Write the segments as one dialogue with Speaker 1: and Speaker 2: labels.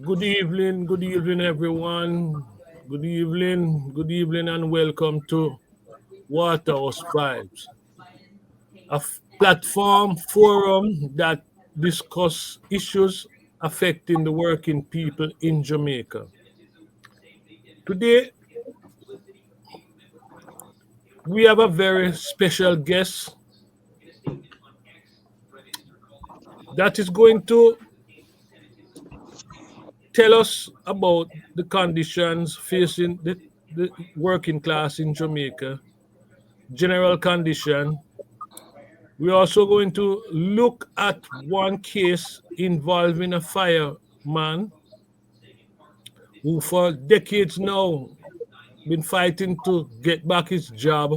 Speaker 1: Good evening, everyone. Good evening, and welcome to Waterhouse Vibes, a platform forum that discuss issues affecting the working people in Jamaica. Today, we have a very special guest that is going to tell us about the conditions facing the working class in Jamaica, general condition. We're also going to look at one case involving a fireman who, for decades now, been fighting to get back his job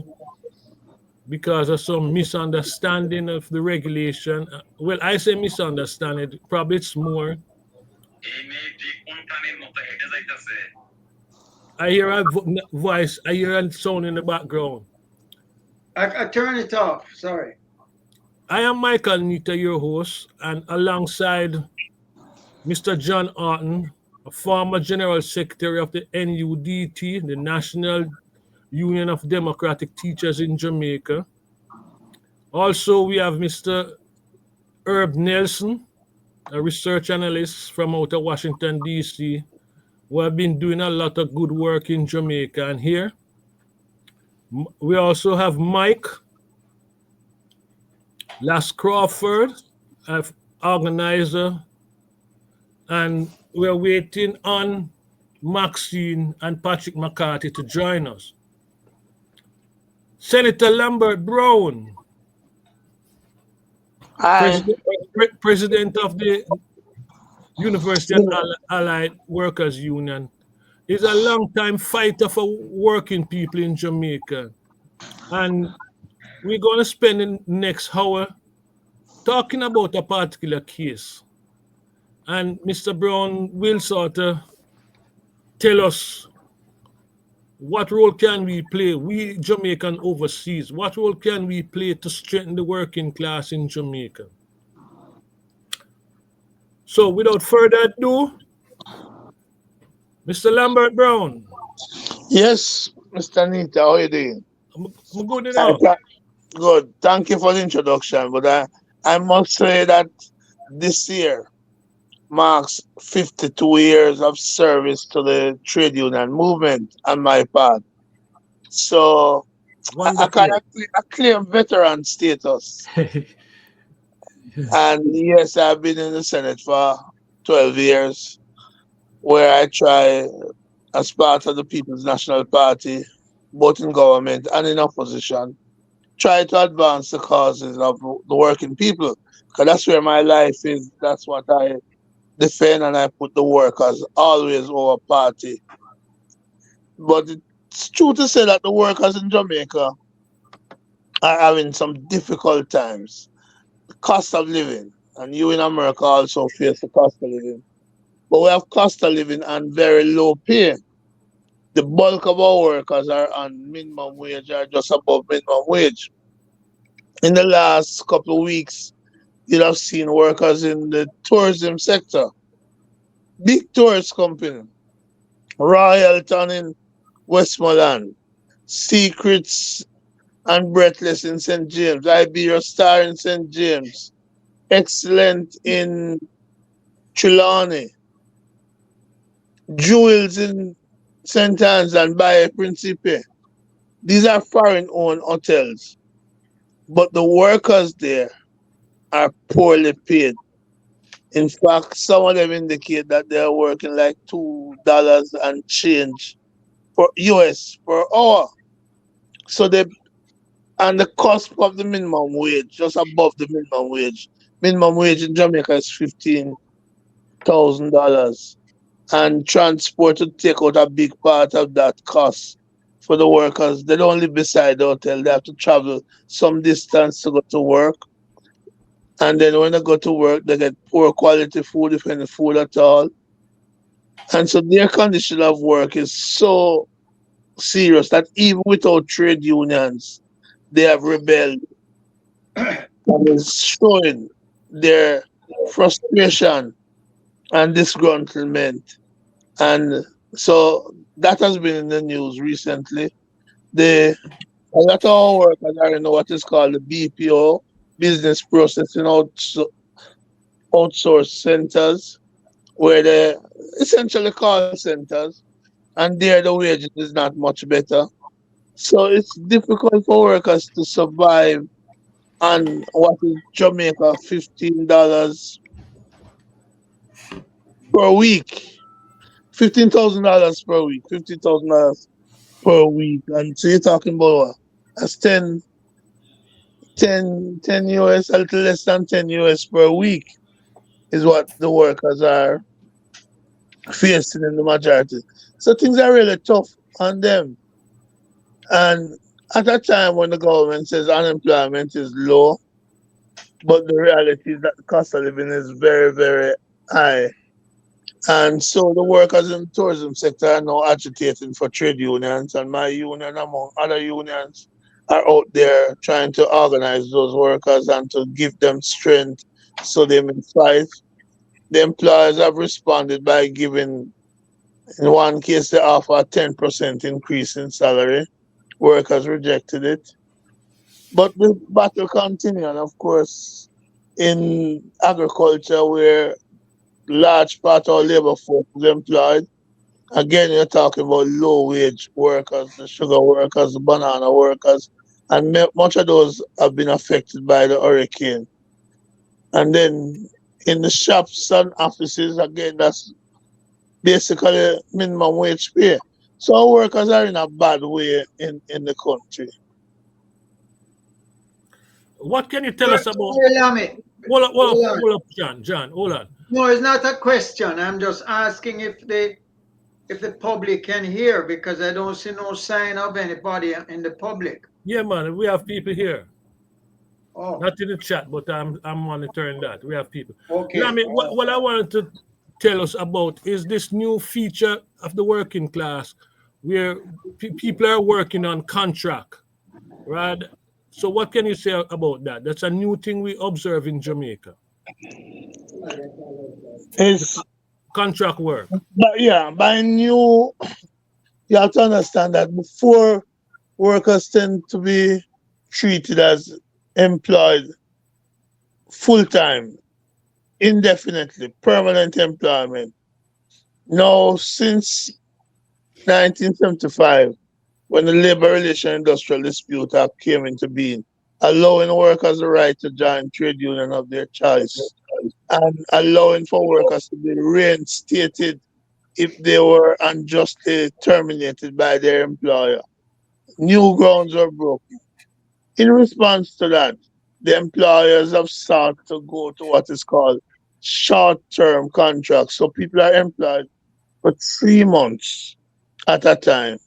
Speaker 1: because of some misunderstanding of the regulation. Well, I say misunderstanding, probably it's more. I hear a voice, I hear a sound in the background.
Speaker 2: I turn it off. Sorry.
Speaker 1: I am Michael Nita, your host, and alongside Mr. John Orton, a former General Secretary of the NUDT, the National Union of Democratic Teachers in Jamaica. Also, we have Mr. Herb Nelson, a research analyst from out of Washington, D.C., who have been doing a lot of good work in Jamaica. And here, we also have Mike Las Crawford, an organizer, and we're waiting on Maxine and Patrick McCarthy to join us. Senator Lambert Brown,
Speaker 3: Hi.
Speaker 1: president of the University and Allied Workers Union, is a long-time fighter for working people in Jamaica. And we're going to spend the next hour talking about a particular case. And Mr. Brown will sort of tell us what role can we play, we Jamaican overseas, what role can we play to strengthen the working class in Jamaica? So without further ado, Mr. Lambert Brown,
Speaker 3: Yes, Mr. Nita, how are you doing?
Speaker 1: I'm good
Speaker 3: I
Speaker 1: enough.
Speaker 3: ca- Good. Thank you for the introduction. But I must say that this year marks 52 years of service to the trade union movement on my part. So I kind
Speaker 1: Wonderful.
Speaker 3: of I claim veteran status. And yes, I've been in the Senate for 12 years, where I try, as part of the People's National Party, both in government and in opposition, try to advance the causes of the working people. Because that's where my life is. That's what I defend, and I put the workers always over party. But it's true to say that the workers in Jamaica are having some difficult times. The cost of living, and you in America also face the cost of living. But we have cost of living and very low pay. The bulk of our workers are on minimum wage or just above minimum wage. In the last couple of weeks, you'll have seen workers in the tourism sector, big tourist company, Royalton in Westmoreland, Secrets and Breathless in St. James, Iberia Star in St. James, Excellent in Trelawney, Jewels in St. Anne's and Baye Principe. These are foreign owned hotels, but the workers there are poorly paid. In fact, some of them indicate that they are working like $2 and change per US per hour. So they and the cost of the minimum wage, just above the minimum wage. Minimum wage in Jamaica is $15,000. And transport to take out a big part of that cost for the workers. They don't live beside the hotel. They have to travel some distance to go to work. And then when they go to work, they get poor quality food, if any food at all. And so their condition of work is so serious that even without trade unions, they have rebelled and is showing their frustration and disgruntlement. And so that has been in the news recently. The A lot of our workers are in what is called the BPO, business processing outsource centers, where they essentially call centers, and there the wages is not much better. So it's difficult for workers to survive on what is Jamaica $15 per week. $15,000 per week. $15,000 per week. And so you're talking about what? That's 10 US, a little less than 10 US per week is what the workers are facing in the majority. So things are really tough on them. And at a time when the government says unemployment is low, but the reality is that the cost of living is very, very high. And so the workers in the tourism sector are now agitating for trade unions, and my union, among other unions, are out there trying to organize those workers and to give them strength so they may fight. The employers have responded by giving, in one case, they offer a 10% increase in salary. Workers rejected it. But the battle continues, and of course, in agriculture, where large part of labor force is employed, again, you're talking about low wage workers, the sugar workers, the banana workers, and much of those have been affected by the hurricane. And then in the shops and offices, again, that's basically minimum wage pay. So our workers are in a bad way in the country.
Speaker 1: What can you tell us about?
Speaker 2: Sorry, Lami. Hold on.
Speaker 1: Hold up, John. John, hold on.
Speaker 2: No, it's not a question. I'm just asking if the public can hear because I don't see no sign of anybody in the public.
Speaker 1: Yeah, man, we have people here.
Speaker 2: Oh,
Speaker 1: Not in the chat, but I'm monitoring that. We have people.
Speaker 2: okay.
Speaker 1: Lami, what I wanted to tell us about is this new feature of the working class where people are working on contract, right? So what can you say about that? That's a new thing we observe in Jamaica.
Speaker 3: It's
Speaker 1: Contract work.
Speaker 3: but yeah, by new you have to understand that before workers tend to be treated as employed full time, indefinitely, permanent employment. Now, since 1975, when the Labor Relation Industrial Dispute Act came into being, allowing workers the right to join trade union of their choice and allowing for workers to be reinstated if they were unjustly terminated by their employer. New grounds were broken. In response to that, the employers have sought to go to what is called short term contracts. So people are employed for 3 months at a time,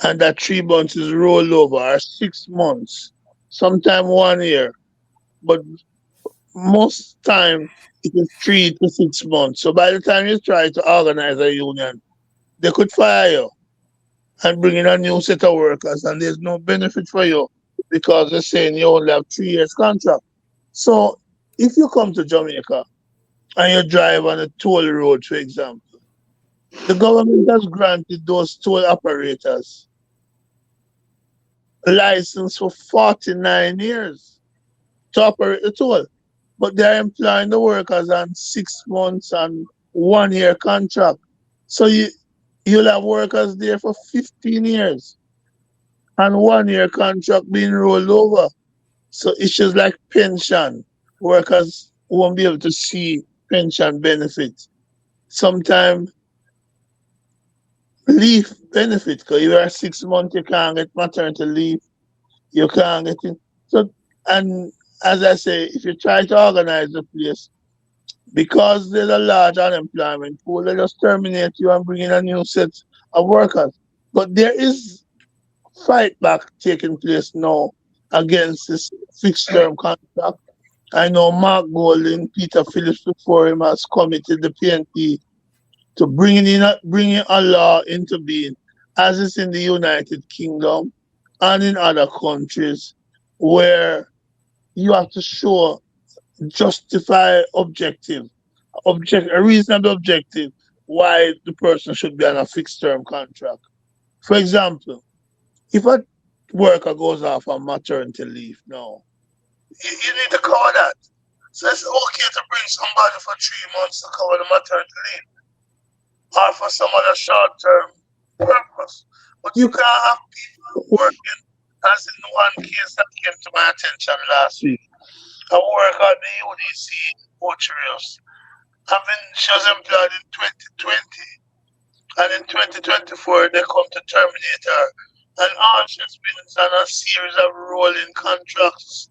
Speaker 3: and that 3 months is rolled over, or 6 months, sometime 1 year, but most time it is 3 to 6 months. So by the time you try to organize a union, they could fire you and bring in a new set of workers, and there's no benefit for you because they're saying you only have 3 years contract. So if you come to Jamaica and you drive on a toll road, for example, the government has granted those toll operators a license for 49 years to operate the toll, but they're employing the workers on 6 months and 1 year contract. So you'll have workers there for 15 years and 1 year contract being rolled over. So issues like pension, workers won't be able to see pension benefits. Sometimes leave benefit, because you are 6 months, you can't get maternity leave, you can't get it. So, and as I say, if you try to organize the place, because there's a large unemployment pool, they just terminate you and bring in a new set of workers. But there is fight back taking place now against this fixed term contract. I know Mark Golding, Peter Phillips before him has committed the PNP to bringing a law into being, as is in the United Kingdom and in other countries, where you have to show justify objective. a reasonable objective why the person should be on a fixed term contract. For example, if a worker goes off on maternity leave now, you need to cover that. So it's okay to bring somebody for 3 months to cover the maternity leave or for some other short term purpose. But you can't have people working, as in one case that came to my attention last week. A worker at the UDC Orcharius. She was employed in 2020, and in 2024 they come to terminate her. And all she's been is on a series of rolling contracts.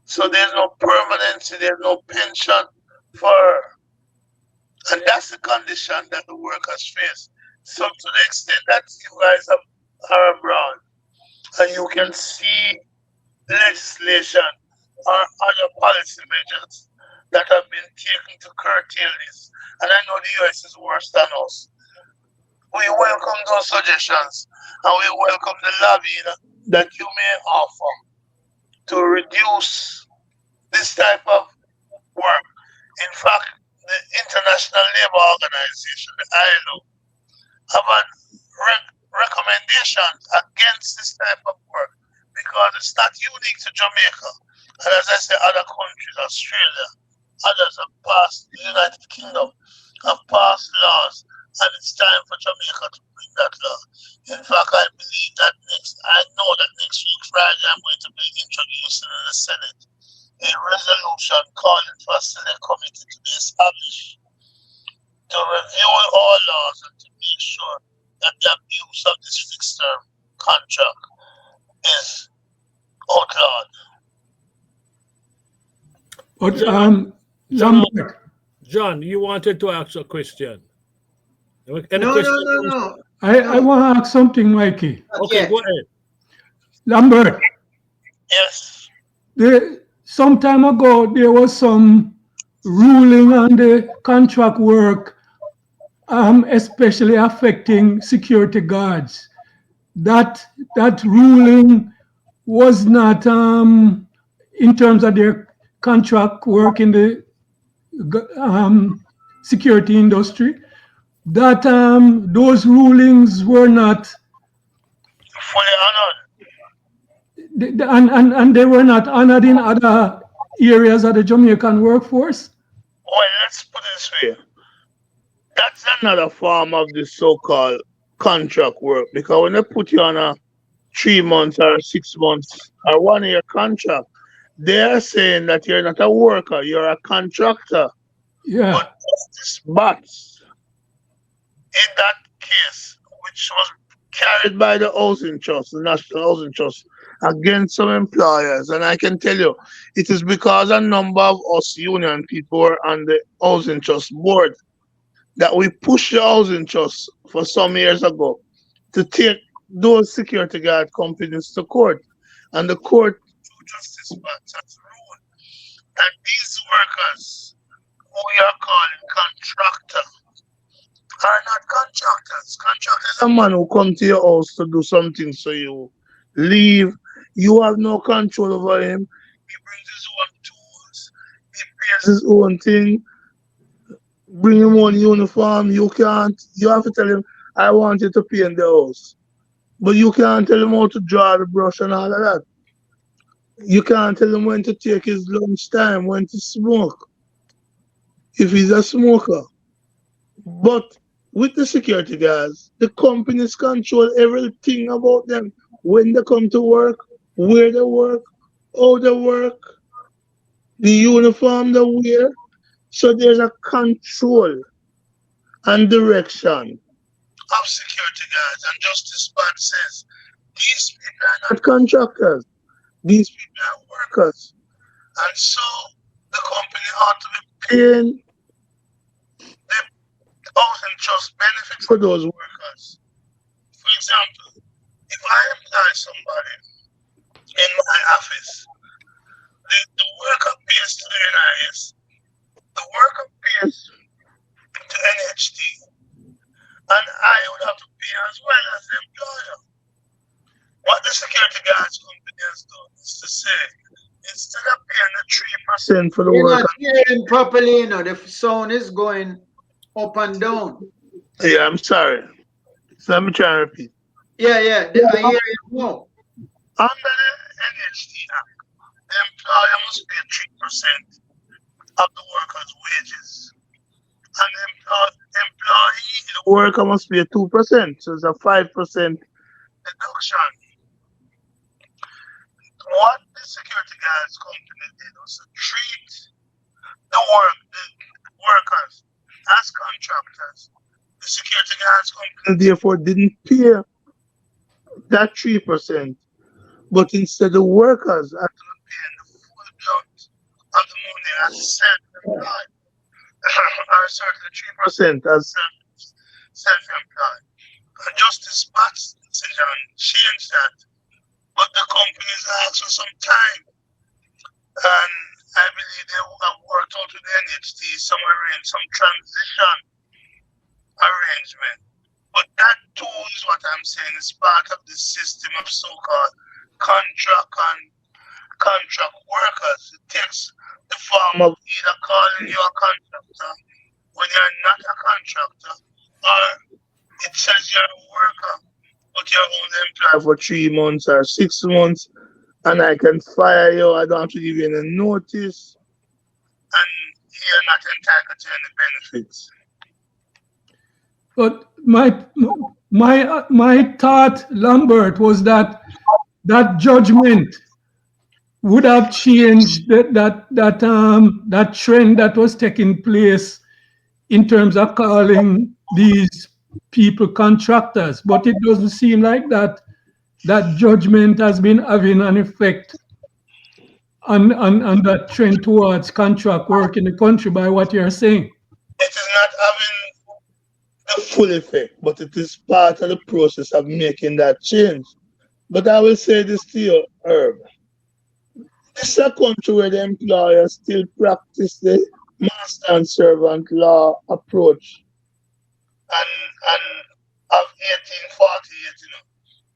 Speaker 3: So there's no permanency, there's no pension for her. And that's the condition that the workers face. So to the extent that you guys are abroad and you can see legislation or other policy measures that have been taken to curtail this, and I know the US is worse than us, we welcome those suggestions and we welcome the lobbying that you may offer to reduce this type of work. In fact, the International Labour Organization, the ILO, have a recommendations against this type of work because it's not unique to Jamaica. And as I say, other countries, Australia, others have passed, the United Kingdom have passed laws, and it's time for Jamaica to bring that law. In fact, I know that next week, Friday, I'm going to be introducing in the Senate a resolution calling for a select committee to be established to review all laws and to make sure that the abuse of this fixed term contract is outlawed.
Speaker 4: But
Speaker 1: John,
Speaker 4: Lambert,
Speaker 1: John, you wanted to ask a question. Any
Speaker 2: No,
Speaker 1: question?
Speaker 2: no.
Speaker 4: I want to ask something, Mikey.
Speaker 1: Okay, go ahead.
Speaker 4: Lambert,
Speaker 3: Yes.
Speaker 4: some time ago there was some ruling on the contract work, especially affecting security guards. That ruling was not in terms of their contract work in the security industry. That those rulings were not,
Speaker 3: Fully honored.
Speaker 4: and they were not honored in other areas of the Jamaican workforce.
Speaker 3: Well, let's put it this way. That's another form of the so-called contract work because when they put you on a 3 months or 6 months or 1 year contract, they are saying that you're not a worker, you're a contractor.
Speaker 4: Yeah,
Speaker 3: But in that case, which was carried by the Housing Trust, the National Housing Trust, against some employers, and I can tell you, it is because a number of us union people were on the Housing Trust board that we pushed the Housing Trust for some years ago to take those security guard companies to court. And the court, through justice funds, has ruled that these workers, who we are calling contractor, are not contractors. Contractor is a man who come to your house to do something so you leave. You have no control over him. He brings his own tools. He pays his own thing. Bring him on uniform. You can't. You have to tell him, I want you to paint the house. But you can't tell him how to draw the brush and all of that. You can't tell him when to take his lunch time, when to smoke, if he's a smoker. But with the security guards, the companies control everything about them. When they come to work, where they work, how they work, the uniform they wear. So there's a control and direction of security guards. And Justice Band says these people are not contractors, these people are workers. And so the company ought to be paying the housing trust benefit for those workers. For example, if I employ somebody in my office, the worker pays to the NIS, the worker pays to NHT, and I would have to pay as well as the employer. What the security guards company has done is to say, instead of paying the send for the
Speaker 2: You're
Speaker 3: work.
Speaker 2: not hearing properly, you know, the sound is going up and down.
Speaker 3: Yeah, I'm sorry. So let me try and repeat.
Speaker 2: Yeah, I hear you now.
Speaker 3: Under the NHT Act, the employer must pay 3% of the worker's wages. And the employee, the worker must pay 2%. So it's a 5% deduction. What the security guards company did was to treat the workers as contractors. The security guards company therefore didn't pay that 3%, but instead the workers actually paying the full amount of the money as self-employed, or certainly 3% as self-employed. And Justice Pat's decision changed that, but the companies asked for some time, and I believe they have worked out with the NHT some transition arrangement. But that too is what I'm saying is part of the system of so-called contract workers. It takes the form of either calling you a contractor when you're not a contractor, or it says you're a worker, but you're only employed for 3 months or 6 months, and I can fire you. I don't have to give you any notice, and you're not entitled to any benefits.
Speaker 4: But my thought, Lambert, was that judgment would have changed that trend that was taking place in terms of calling these people contractors. But it doesn't seem like that judgment has been having an effect on that trend towards contract work in the country by what you're saying.
Speaker 3: It is not having the full effect, but it is part of the process of making that change. But I will say this to you, Herb. This is a country where the employers still practice the master and servant law approach and of 1848,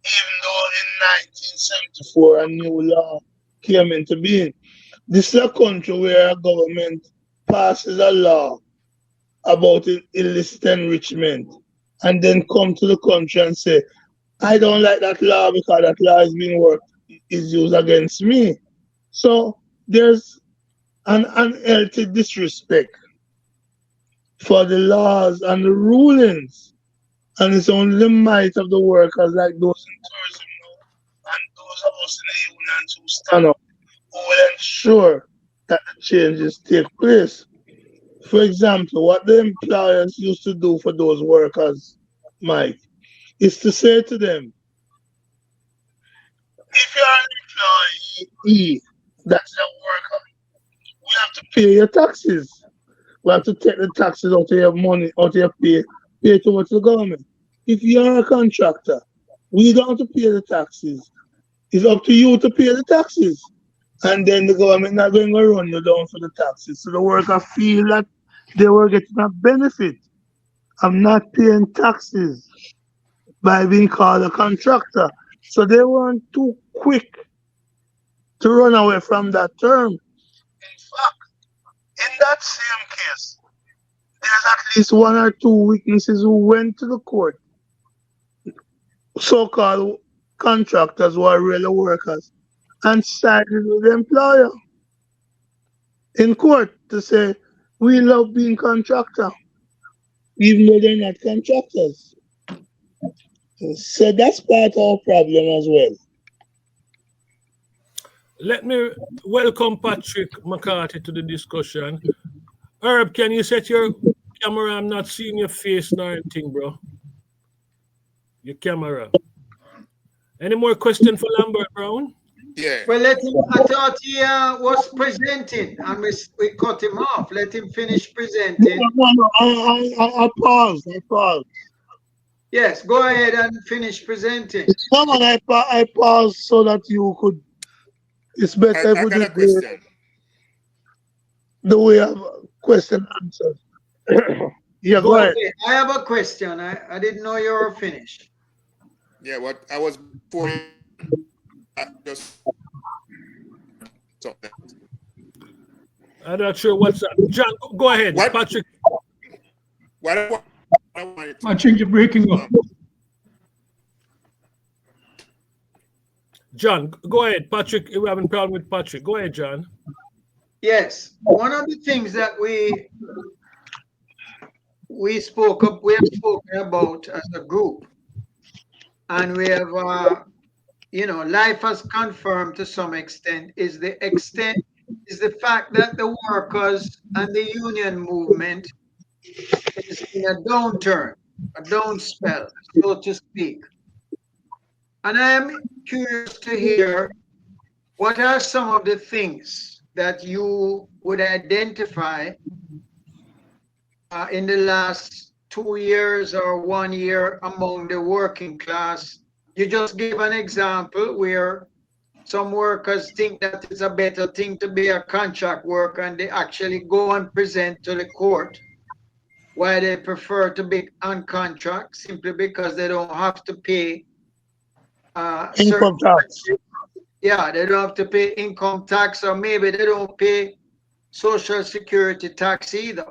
Speaker 3: even though in 1974 a new law came into being. This is a country where a government passes a law about illicit enrichment and then come to the country and say, I don't like that law because that law is used against me. So there's an unhealthy disrespect for the laws and the rulings. And it's only the might of the workers like those in tourism now and those of us in the unions who stand up who will ensure that the changes take place. For example, what the employers used to do for those workers, Mike, is to say to them, if you're an employee, that's a worker, we have to pay your taxes. We have to take the taxes out of your money, out of your pay towards the government. If you're a contractor, we don't have to pay the taxes. It's up to you to pay the taxes. And then the government not going to run you down for the taxes. So the worker feel that they were getting a benefit of not paying taxes by being called a contractor. So they weren't too quick to run away from that term. In fact, in that same case, there's at least 1 or 2 witnesses who went to the court, so-called contractors who are really workers, and sided with the employer in court to say, we love being contractor, even though they're not contractors. So that's part of our problem as well.
Speaker 1: Let me welcome Patrick McCarthy to the discussion. Herb, can you set your camera? I'm not seeing your face nor anything, bro. Your camera. Any more question for Lambert Brown?
Speaker 5: Yeah.
Speaker 2: Well, let him. I thought he was presenting, and we cut him off. Let him finish presenting.
Speaker 3: No, I paused.
Speaker 2: Yes, go ahead and finish presenting.
Speaker 3: No, man, I paused so that you could. It's better if
Speaker 5: I
Speaker 3: we
Speaker 5: got a
Speaker 3: did
Speaker 5: question.
Speaker 3: the way of question answer. Yeah, go ahead.
Speaker 2: Okay, I have a question. I didn't know you were finished.
Speaker 5: Yeah, what I was before just something.
Speaker 1: I'm not sure what's up. John, go ahead.
Speaker 5: What
Speaker 1: Patrick,
Speaker 5: what I wanted
Speaker 4: I
Speaker 5: to
Speaker 4: think you're breaking up.
Speaker 1: John, go ahead. Patrick, we're having a problem with Patrick. Go ahead, John.
Speaker 2: Yes, one of the things that we have spoken about as a group, and we have life has confirmed to some extent is the fact that the workers and the union movement is in a downturn, a down spell, so to speak. And I am curious to hear what are some of the things that you would identify in the last 2 years or 1 year among the working class. You just gave an example where some workers think that it's a better thing to be a contract worker and they actually go and present to the court why they prefer to be on contract simply because they don't have to pay certain
Speaker 3: Income tax.
Speaker 2: yeah, they don't have to pay income tax, or maybe they don't pay social security tax either.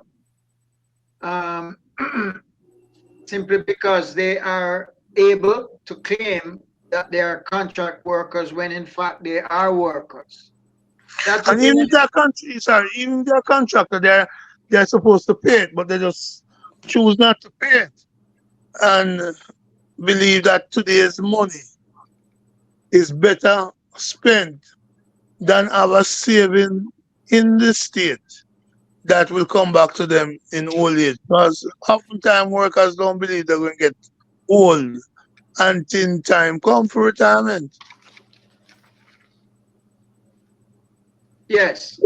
Speaker 2: Um, simply because they are able to claim that they are contract workers when in fact they are workers. That
Speaker 3: And even if they're even if they're contractor, they're supposed to pay it, but they just choose not to pay it and believe that today's money is better spent than our saving in the state that will come back to them in old age. Because oftentimes workers don't believe they're going to get old until time come for retirement.
Speaker 2: yes.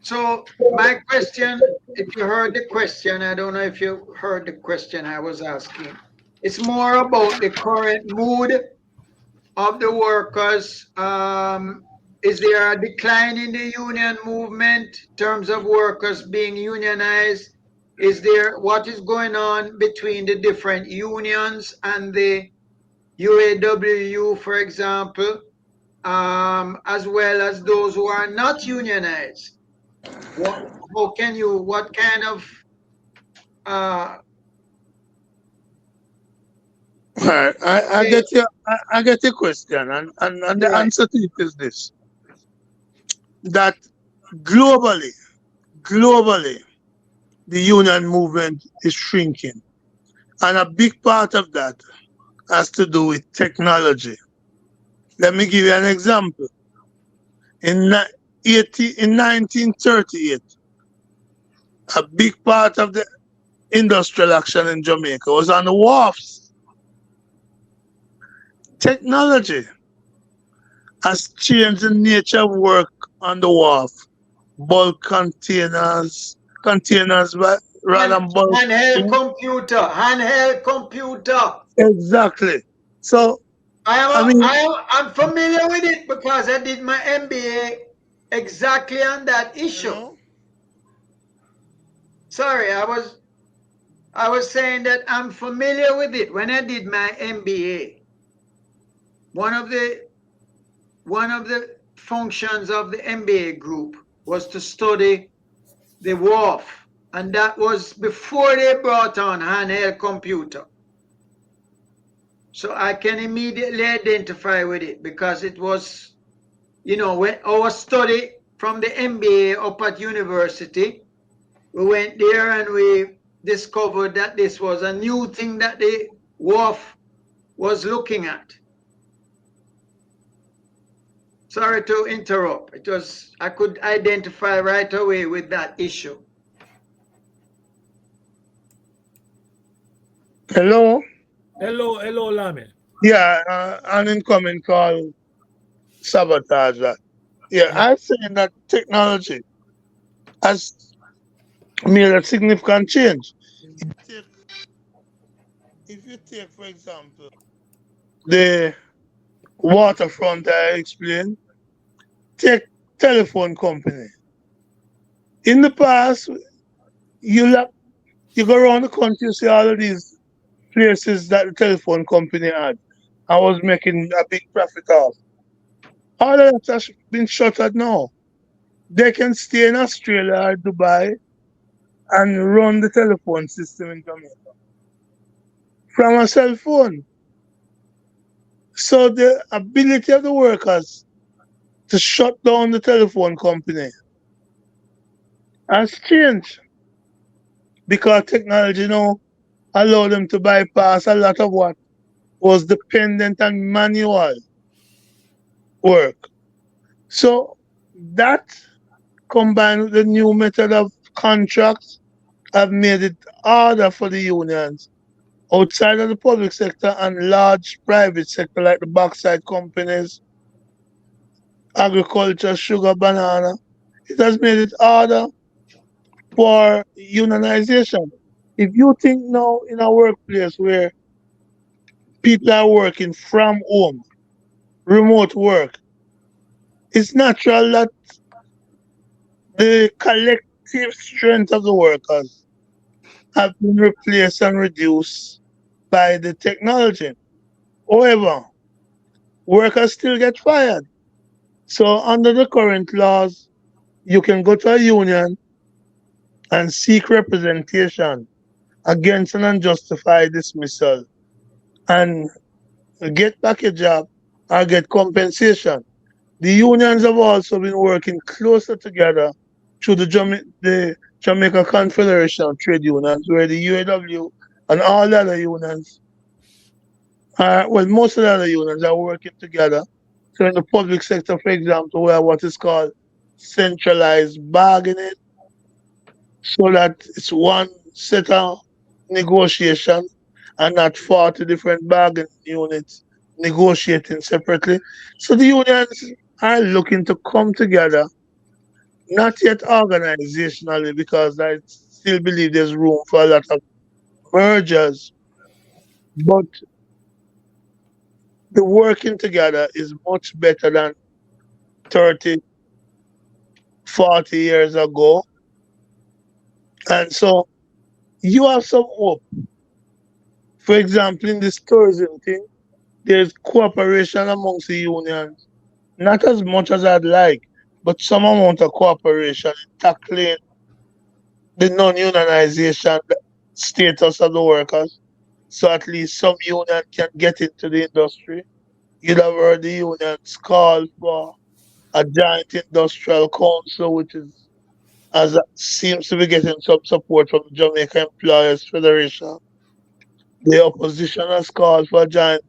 Speaker 2: So my question, if you heard the question, I don't know if you heard the question I was asking. It's more about the current mood of the workers. Is there a decline in the union movement in terms of workers being unionized? Is there what is going on between the different unions and the UAW, for example, as well as those who are not unionized? What kind of uh,
Speaker 3: Right. I
Speaker 2: okay,
Speaker 3: get I get your question, and the
Speaker 2: right?
Speaker 3: answer to it is this: that globally, globally, the union movement is shrinking. And a big part of that has to do with technology. Let me give you an example. In 1938, a big part of the industrial action in Jamaica was on the wharfs. Technology has changed the nature of work on the wharf. Bulk containers rather than bulk.
Speaker 2: Handheld computer.
Speaker 3: Exactly. So, I mean,
Speaker 2: I'm familiar with it because I did my MBA exactly on that
Speaker 3: you
Speaker 2: issue.
Speaker 3: know,
Speaker 2: Sorry, I was saying that I'm familiar with it. When I did my MBA, one of the functions of the MBA group was to study the wharf, and that was before they brought on handheld computer. So I can immediately identify with it because it was, when our study from the MBA up at university, we went there and we discovered that this was a new thing that the wharf was looking at. Sorry to interrupt. I could identify right away with that issue.
Speaker 3: hello?
Speaker 1: Hello, Lame.
Speaker 3: Yeah, an incoming call sabotage that. Yeah, I'm saying that technology has made a significant change. Take- If you take, for example, the waterfront I explained, take telephone company. In the past, you look, you go around the country, you see all of these places that the telephone company had. I was making a big profit off. All of that has been shuttered now. They can stay in Australia or Dubai and run the telephone system in Jamaica from a cell phone. So the ability of the workers to shut down the telephone company has changed because technology now allow them to bypass a lot of what was dependent on manual work. So that combined with the new method of contracts have made it harder for the unions outside of the public sector and large private sector like the bauxite companies, agriculture, sugar, banana. It has made it harder for unionization. If you think now in a workplace where people are working from home, remote work, it's natural that the collective strength of the workers have been replaced and reduced by the technology. However, workers still get fired. So under the current laws, you can go to a union and seek representation against an unjustified dismissal and get back a job or get compensation. The unions have also been working closer together through the Jamaica Confederation of Trade Unions, where the UAW and all the other unions well, most of the other unions are working together. So in the public sector, for example, we have what is called centralized bargaining, so that it's one set of negotiation and not 40 different bargaining units negotiating separately. So the unions are looking to come together, not yet organizationally, because I still believe there's room for a lot of mergers, but the working together is much better than 30, 40 years ago. And so you have some hope. For example, in this tourism thing, there's cooperation amongst the unions. Not as much as I'd like, but some amount of cooperation in tackling the non-unionization status of the workers. So at least some union can get into the industry. You'd have heard the unions call for a giant industrial council, which is as seems to be getting some support from the Jamaica Employers Federation. The opposition has called for a giant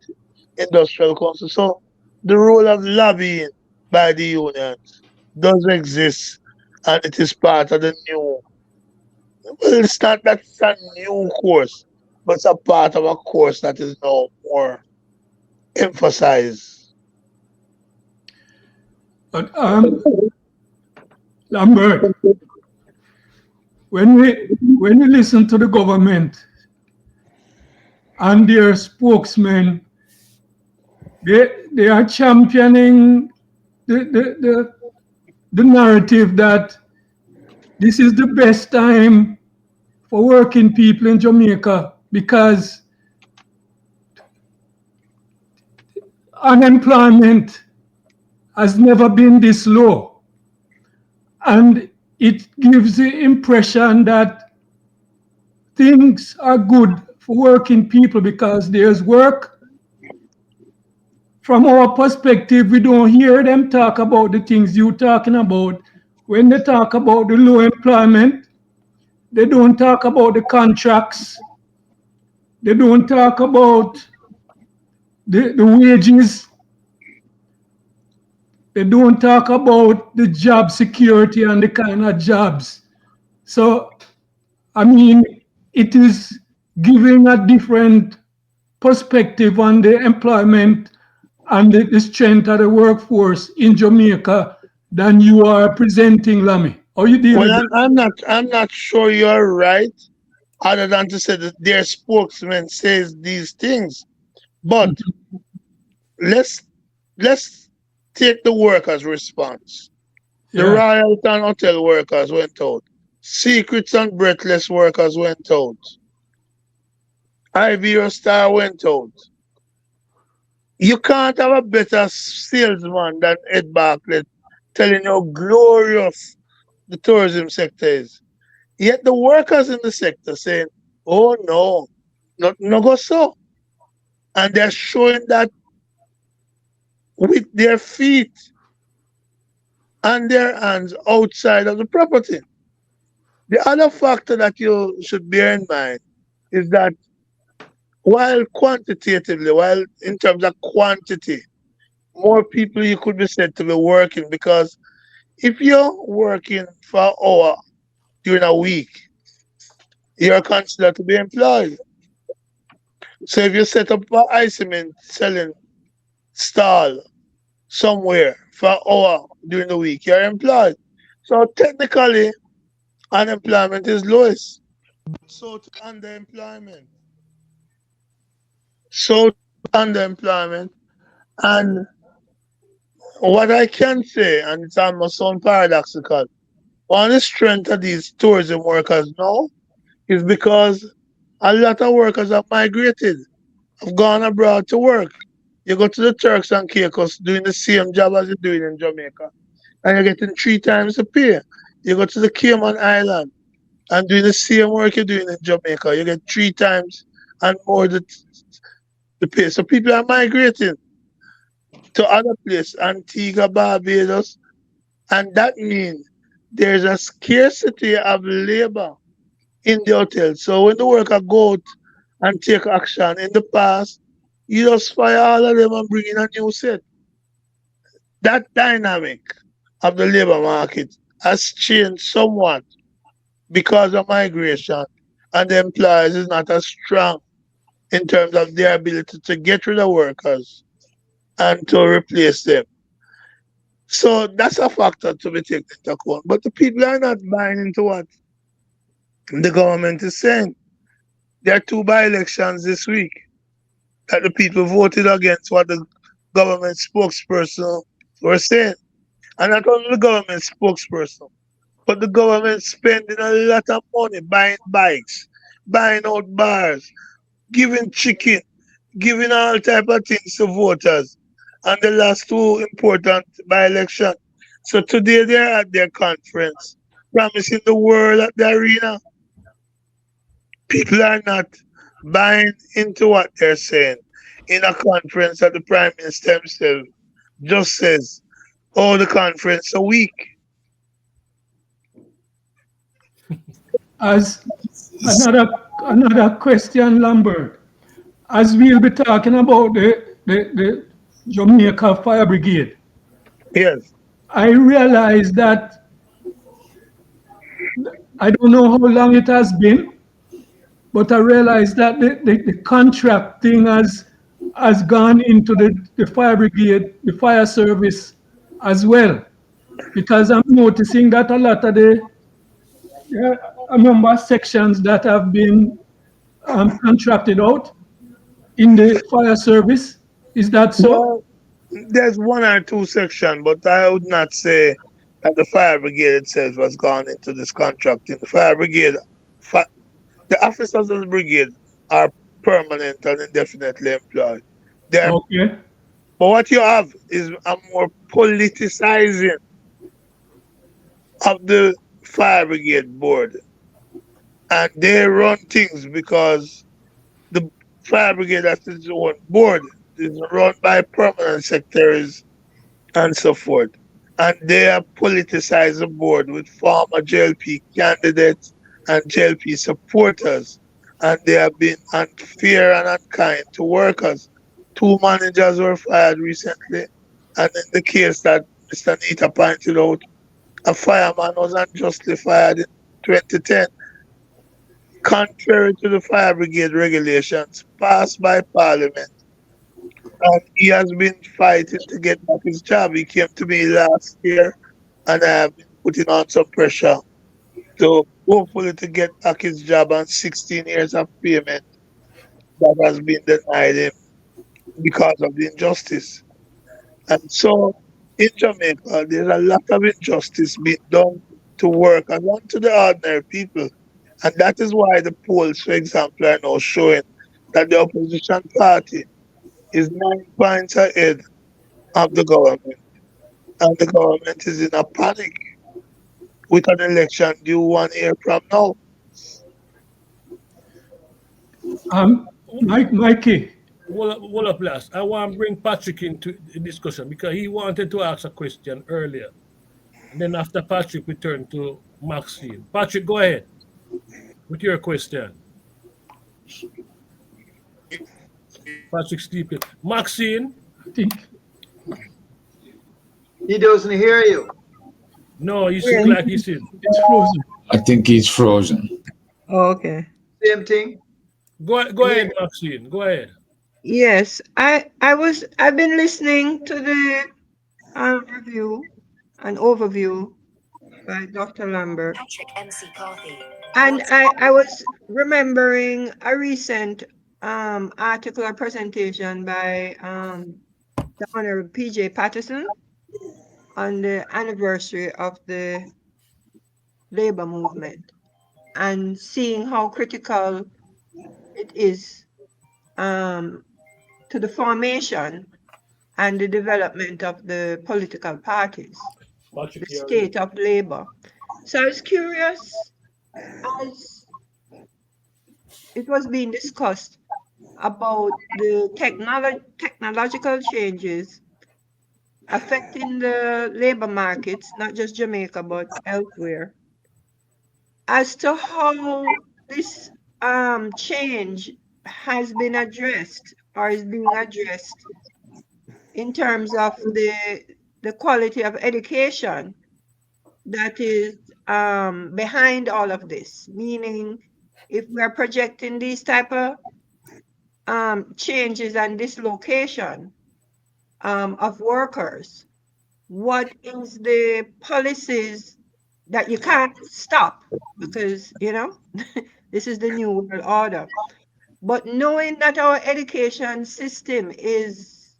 Speaker 3: industrial council. So the role of lobbying by the unions does exist, and it is part of the new. Well, it's not that it's a new course, but it's a part of a course that is now more emphasized.
Speaker 4: But Lambert, when we listen to the government and their spokesmen, they are championing the narrative that this is the best time for working people in Jamaica because unemployment has never been this low. And it gives the impression that things are good for working people because there's work. From our perspective, we don't hear them talk about the things you're talking about. When they talk about the low employment, they don't talk about the contracts. They don't talk about the wages. They don't talk about the job security and the kind of jobs. So, I mean, it is giving a different perspective on the employment and the strength of the workforce in Jamaica than you are presenting, Lamy. How you deal with
Speaker 3: Well,
Speaker 4: that?
Speaker 3: I'm not sure you're right, other than to say that their spokesman says these things. But let's let's take the workers' response. The
Speaker 4: Yeah.
Speaker 3: Royal and hotel workers went out. Secrets and breathless workers went out. Iberia Star went out. You can't have a better salesman than Ed Bartlett telling you how glorious the tourism sector is. Yet the workers in the sector saying, oh no, not no go so. And they're showing that with their feet and their hands outside of the property. The other factor that you should bear in mind is that while quantitatively, while in terms of quantity, more people you could be said to be working because if you're working for an hour during a week, you're considered to be employed. So if you set up an ice cement selling stall somewhere for an hour during the week, you're employed. So technically, unemployment is lowest. So to underemployment. So to underemployment. And what I can say, and it almost sounds paradoxical, one of the strength of these tourism workers now is because a lot of workers have migrated, have gone abroad to work. You go to the Turks and Caicos doing the same job as you're doing in Jamaica, and you're getting three times the pay. You go to the Cayman Island and doing the same work you're doing in Jamaica, you get three times and more the pay. So people are migrating to other places, Antigua, Barbados, and that means there's a scarcity of labor in the hotel. So when the worker go out and take action in the past, you just fire all of them and bring in a new set. That dynamic of the labor market has changed somewhat because of migration, and the employers is not as strong in terms of their ability to get rid of workers and to replace them. So that's a factor to be taken into account. But the people are not buying into what the government is saying. There are two by-elections this week that the people voted against what the government spokesperson were saying. And not only the government spokesperson, but the government spending a lot of money buying bikes, buying out bars, giving chicken, giving all type of things to voters. And the last two important by-election. So today they're at their conference, promising the world at the arena. People are not buying into what they're saying. In a conference that the Prime Minister himself just says, oh, the conference a week.
Speaker 4: As another another question, Lambert, as we'll be talking about the Jamaica Fire Brigade,
Speaker 3: Yes.
Speaker 4: I realize that I don't know how long it has been, but I realize that the contract thing has gone into the fire brigade, the fire service as well. Because I'm noticing that a lot of yeah, a number of sections that have been contracted out in the fire service. Is that so?
Speaker 3: Well, there's one or two sections, but I would not say that the fire brigade itself has gone into this contracting. The fire brigade, fi- the officers of the brigade are permanent and indefinitely employed. They're,
Speaker 4: Okay.
Speaker 3: but what you have is a more politicizing of the fire brigade board, and they run things because the fire brigade has its own board. It's run by permanent secretaries and so forth. And they have politicized the board with former JLP candidates and JLP supporters. And they have been unfair and unkind to workers. Two managers were fired recently. And in the case that Mr. Nita pointed out, a fireman was unjustly fired in 2010, contrary to the fire brigade regulations passed by Parliament. And he has been fighting to get back his job. He came to me last year, and I have been putting on some pressure to hopefully to get back his job and 16 years of payment that has been denied him because of the injustice. And so in Jamaica, there's a lot of injustice being done to workers and to the ordinary people. And that is why the polls, for example, are now showing that the opposition party is 9 points ahead of the government. and the government is in a panic with an election due 1 year from now.
Speaker 4: Mikey,
Speaker 1: Hold up, last. I want to bring Patrick into the discussion because he wanted to ask a question earlier. And then after Patrick, we turn to Maxine. Patrick, go ahead with your question. Patrick sleeping. Maxine?
Speaker 4: I think
Speaker 2: He doesn't hear you.
Speaker 1: No, he
Speaker 4: I
Speaker 1: look
Speaker 4: think
Speaker 1: like he's in.
Speaker 4: it's frozen.
Speaker 6: I think he's frozen.
Speaker 7: Oh, okay.
Speaker 2: Same thing.
Speaker 1: Go ahead, Maxine. Go ahead.
Speaker 7: Yes, I've been listening to the review and overview by Dr. Lambert, and I was remembering a recent article or presentation by the Honorable P.J. Patterson on the anniversary of the labor movement and seeing how critical it is um, to the formation and the development of the political parties, the
Speaker 1: Patrick, you're in.
Speaker 7: state of labor. So I was curious, as it was being discussed about the technological changes affecting the labor markets, not just Jamaica, but elsewhere, as to how this change has been addressed or is being addressed in terms of the quality of education that is behind all of this. Meaning, if we are projecting these type of changes and dislocation of workers, what is the policies that you can't stop because this is the new world order. But knowing that our education system is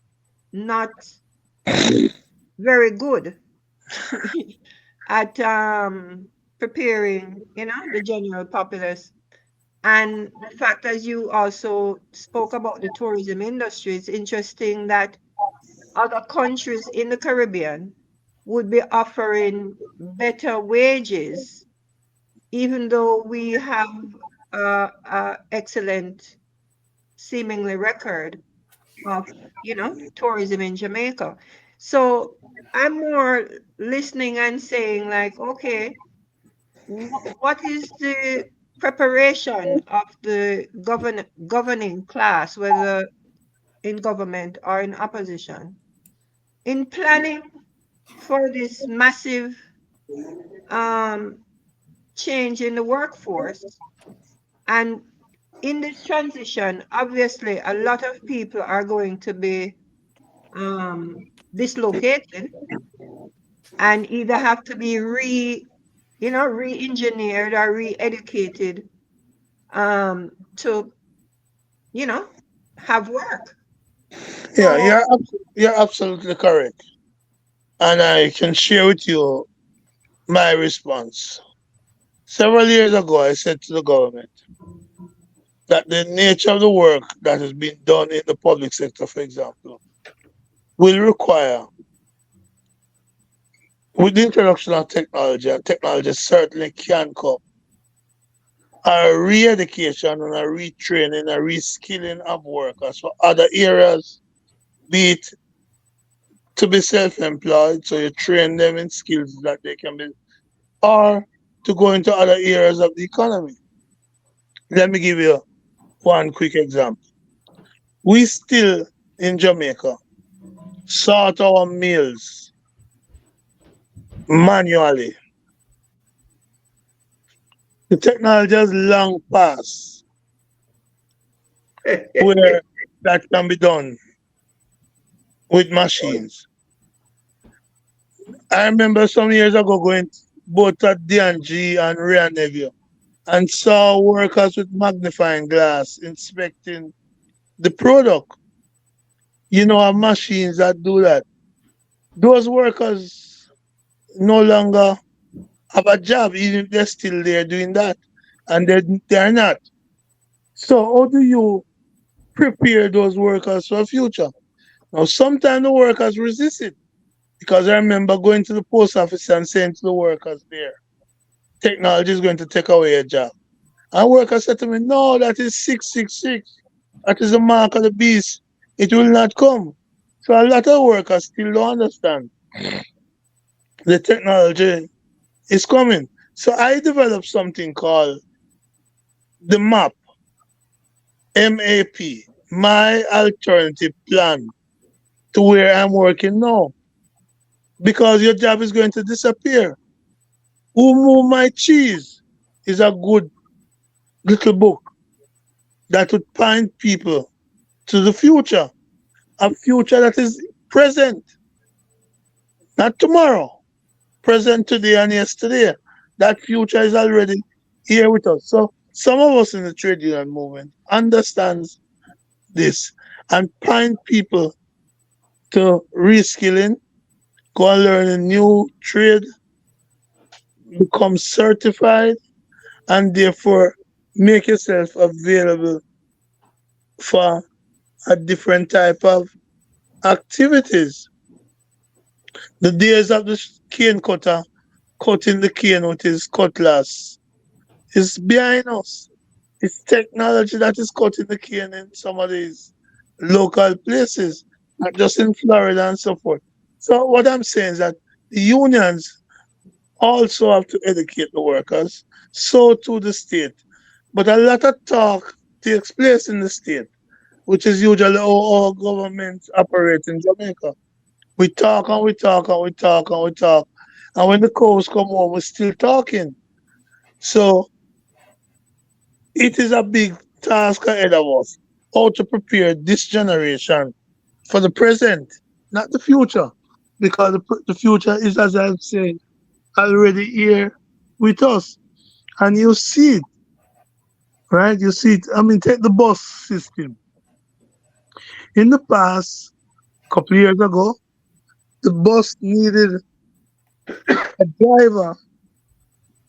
Speaker 7: not very good at preparing, the general populace. And the fact, as you also spoke about the tourism industry, it's interesting that other countries in the Caribbean would be offering better wages, even though we have a excellent, seemingly record of, tourism in Jamaica. So I'm more listening and saying like, okay, what is the preparation of the governing class, whether in government or in opposition, in planning for this massive um, change in the workforce? And in this transition, obviously, a lot of people are going to be dislocated and either have to be re-engineered or re-educated to, you know, have work.
Speaker 3: Yeah,
Speaker 7: So,
Speaker 3: you're absolutely correct. And I can share with you my response. Several years ago, I said to the government that the nature of the work that is being done in the public sector, for example, will require, with the introduction of technology, and technology certainly can come, a re-education and a retraining, a reskilling of workers for other areas, be it to be self-employed, so you train them in skills that they can be, or to go into other areas of the economy. Let me give you one quick example. We still in Jamaica sort our meals manually. The technology has long passed where that can be done with machines. I remember some years ago going both at D&G and Ray Neville and saw workers with magnifying glass inspecting the product. You know, have machines that do that. Those workers no longer have a job, even if they're still there doing that. And they're not. So how do you prepare those workers for the future? Now sometimes the workers resist it. Because I remember going to the post office and saying to the workers there, technology is going to take away your job. And workers said to me, no, that is 666. That is the mark of the beast. It will not come. So a lot of workers still don't understand the technology is coming. So I developed something called the MAP, my alternative plan to where I'm working now. Because your job is going to disappear. Who Moved My Cheese is a good little book that would point people to the future, a future that is present, not tomorrow, present today and yesterday. That future is already here with us. So some of us in the trade union movement understands this and point people to reskilling, go and learn a new trade, become certified, and therefore make yourself available for a different type of activities. The days of the cane cutter cutting the cane with his cutlass is behind us. It's technology that is cutting the cane in some of these local places, not just in Florida and so forth. So what I'm saying is that the unions also have to educate the workers, so to the state. But a lot of talk takes place in the state, which is usually how our government operates in Jamaica. We talk and we talk and we talk and we talk. And when the cows come home, we're still talking. So it is a big task ahead of us. How to prepare this generation for the present, not the future. Because the future is, as I've said, already here with us. And you see it, right? You see it. I mean, take the bus system. In the past, couple years ago, the bus needed a driver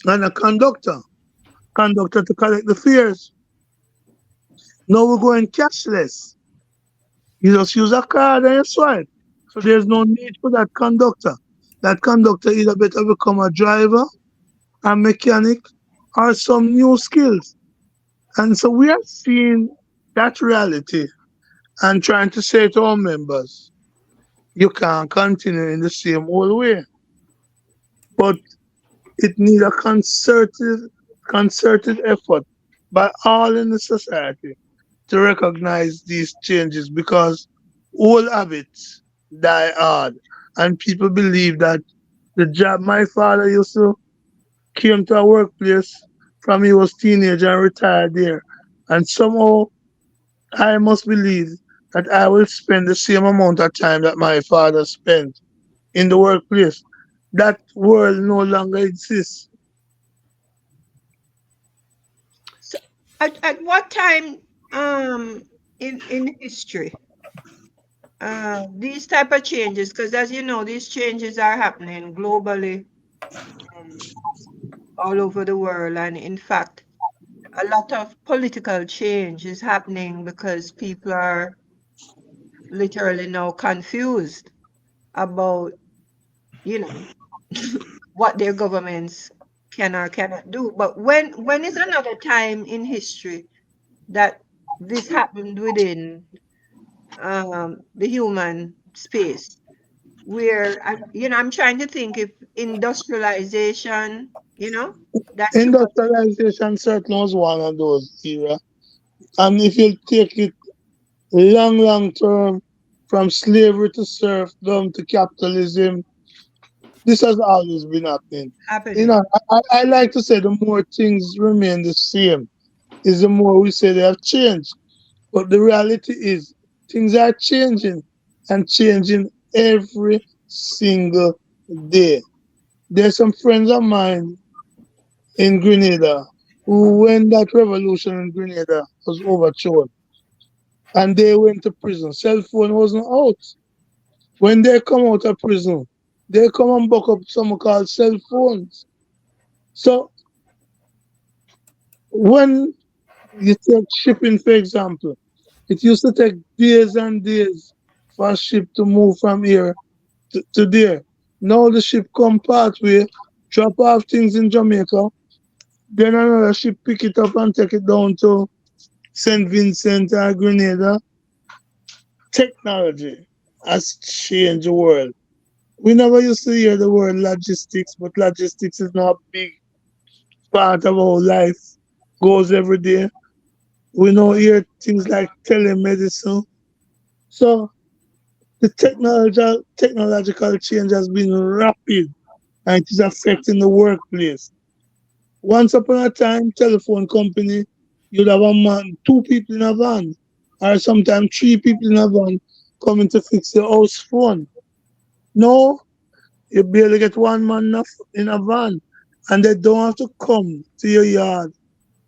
Speaker 3: and a conductor to collect the fares. Now we're going cashless. You just use a card and you swipe. So there's no need for that conductor. That conductor either better become a driver, a mechanic, or some new skills. And so we are seeing that reality and trying to say to our members, you can't continue in the same old way. But it needs a concerted effort by all in the society to recognize these changes because old habits die hard. And people believe that the job my father used to came to a workplace from he was teenager and retired there. And somehow I must believe that I will spend the same amount of time that my father spent in the workplace. That world no longer exists.
Speaker 7: So at what time in history these type of changes, because as you know, these changes are happening globally, um, all over the world, and in fact, a lot of political change is happening because people are literally now confused about, you know, what their governments can or cannot do. But when is another time in history that this happened within the human space where I'm trying to think if industrialization, that took us.
Speaker 3: Industrialization certainly was one of those era. And if you take it long, long term, from slavery to serfdom to capitalism, this has always been happening. You
Speaker 7: Happening.
Speaker 3: know, I like to say the more things remain the same, is the more we say they have changed. But the reality is things are changing and changing every single day. There's some friends of mine in Grenada who, when that revolution in Grenada was overthrown and they went to prison, cell phone wasn't out. When they come out of prison, they come and buck up something called cell phones. So when you take shipping, for example, it used to take days and days for a ship to move from here to there. Now the ship come pathway, drop off things in Jamaica, then another ship pick it up and take it down to St. Vincent or Grenada. Technology has changed the world. We never used to hear the word logistics, but logistics is now a big part of our life, goes every day. We now hear things like telemedicine. So the technological change has been rapid and it is affecting the workplace. Once upon a time, telephone company, you'd have a man, two people in a van, or sometimes three people in a van coming to fix your house phone. No, you barely get one man in a van, and they don't have to come to your yard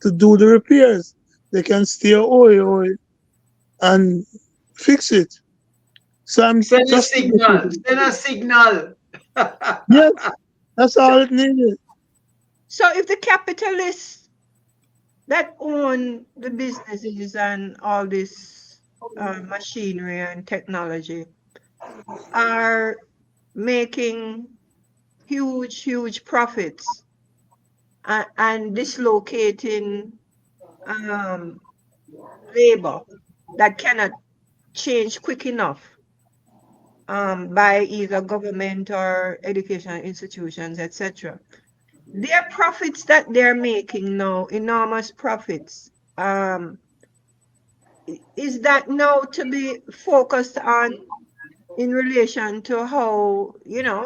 Speaker 3: to do the repairs. They can stay oi and fix it. So I'm
Speaker 2: Send a
Speaker 3: just
Speaker 2: signal. Send a signal.
Speaker 3: yes, that's all it needed.
Speaker 7: So if the capitalists that own the businesses and all this machinery and technology are making huge profits and dislocating um, labor that cannot change quick enough by either government or educational institutions, etc. Their profits that they're making now, enormous profits, is that now to be focused on in relation to how,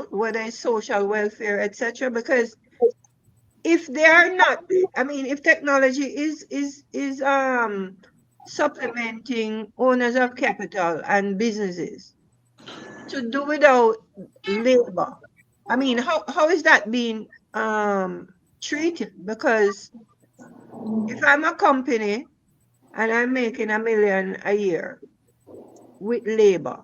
Speaker 7: whether it's social welfare, etc. Because if they are not, I mean, if technology is supplementing owners of capital and businesses to do without labor, I mean, how is that being treated? Because if I'm a company and I'm making $1 million a year with labor,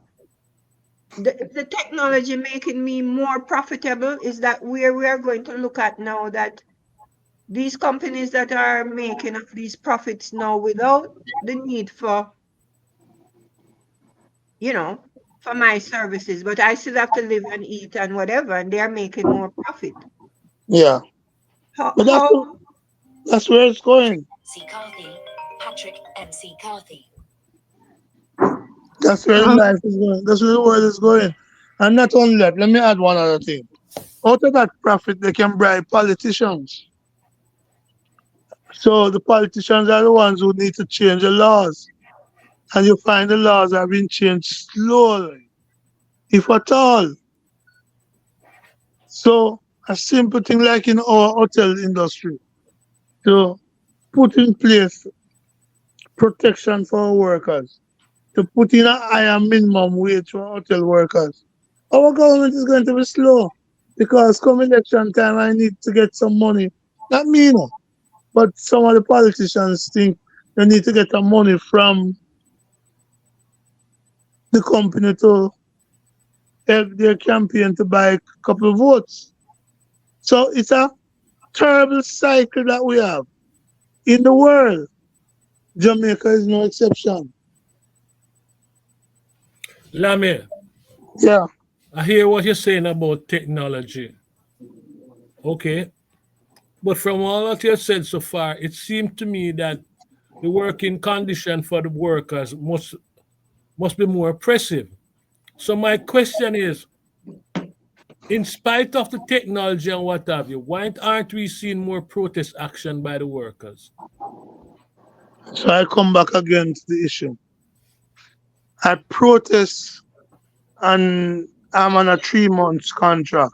Speaker 7: the technology making me more profitable, is that where we are going to look at now, that these companies that are making up these profits now without the need for, you know, for my services, but I still have to live and eat and whatever, and they're making more profit.
Speaker 3: Yeah,
Speaker 7: How,
Speaker 3: but
Speaker 7: how
Speaker 3: that's where it's going.
Speaker 6: C. Carthy, Patrick MC Carthy.
Speaker 3: That's where
Speaker 4: Um,
Speaker 3: life is going. That's where the world is going. And not only that, let me add one other thing. Out of that profit, they can bribe politicians. So the politicians are the ones who need to change the laws. And you find the laws are being changed slowly, if at all. So a simple thing like in our hotel industry, to put in place protection for our workers, to put in a higher minimum wage for hotel workers. Our government is going to be slow because come election time, I need to get some money. Not me, no, but some of the politicians think they need to get some money from the company to help their campaign to buy a couple of votes. So it's a terrible cycle that we have in the world. Jamaica is no exception.
Speaker 1: Lamia,
Speaker 3: Yeah,
Speaker 1: I hear what you're saying about technology. Okay. But from all that you've said so far, it seemed to me that the working condition for the workers must be more oppressive. So my question is, in spite of the technology and what have you, why aren't we seeing more protest action by the workers?
Speaker 3: so I come back again to the issue. I protest and I'm on a 3 months contract.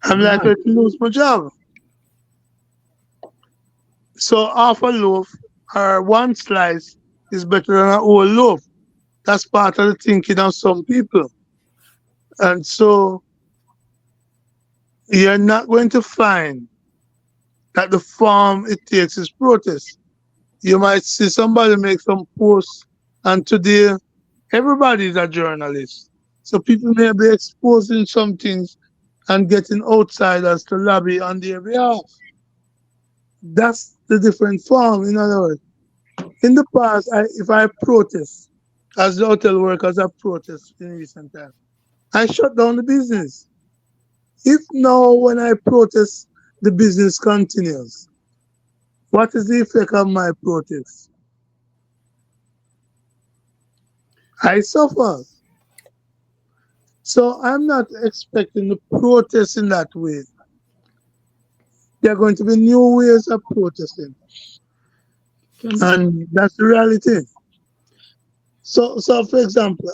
Speaker 3: I'm likely to lose my job. So half a loaf or one slice is better than a whole loaf. That's part of the thinking of some people. And so you're not going to find that the form it takes is protest. You might see somebody make some posts, and today everybody is a journalist. So people may be exposing some things and getting outsiders to lobby on their behalf. That's the different form, in other words. In the past, if I protest, as the hotel workers have protested in recent times, I shut down the business. If now when I protest, the business continues, what is the effect of my protest? I suffer. So I'm not expecting the protest in that way. There are going to be new ways of protesting. And that's the reality. So for example,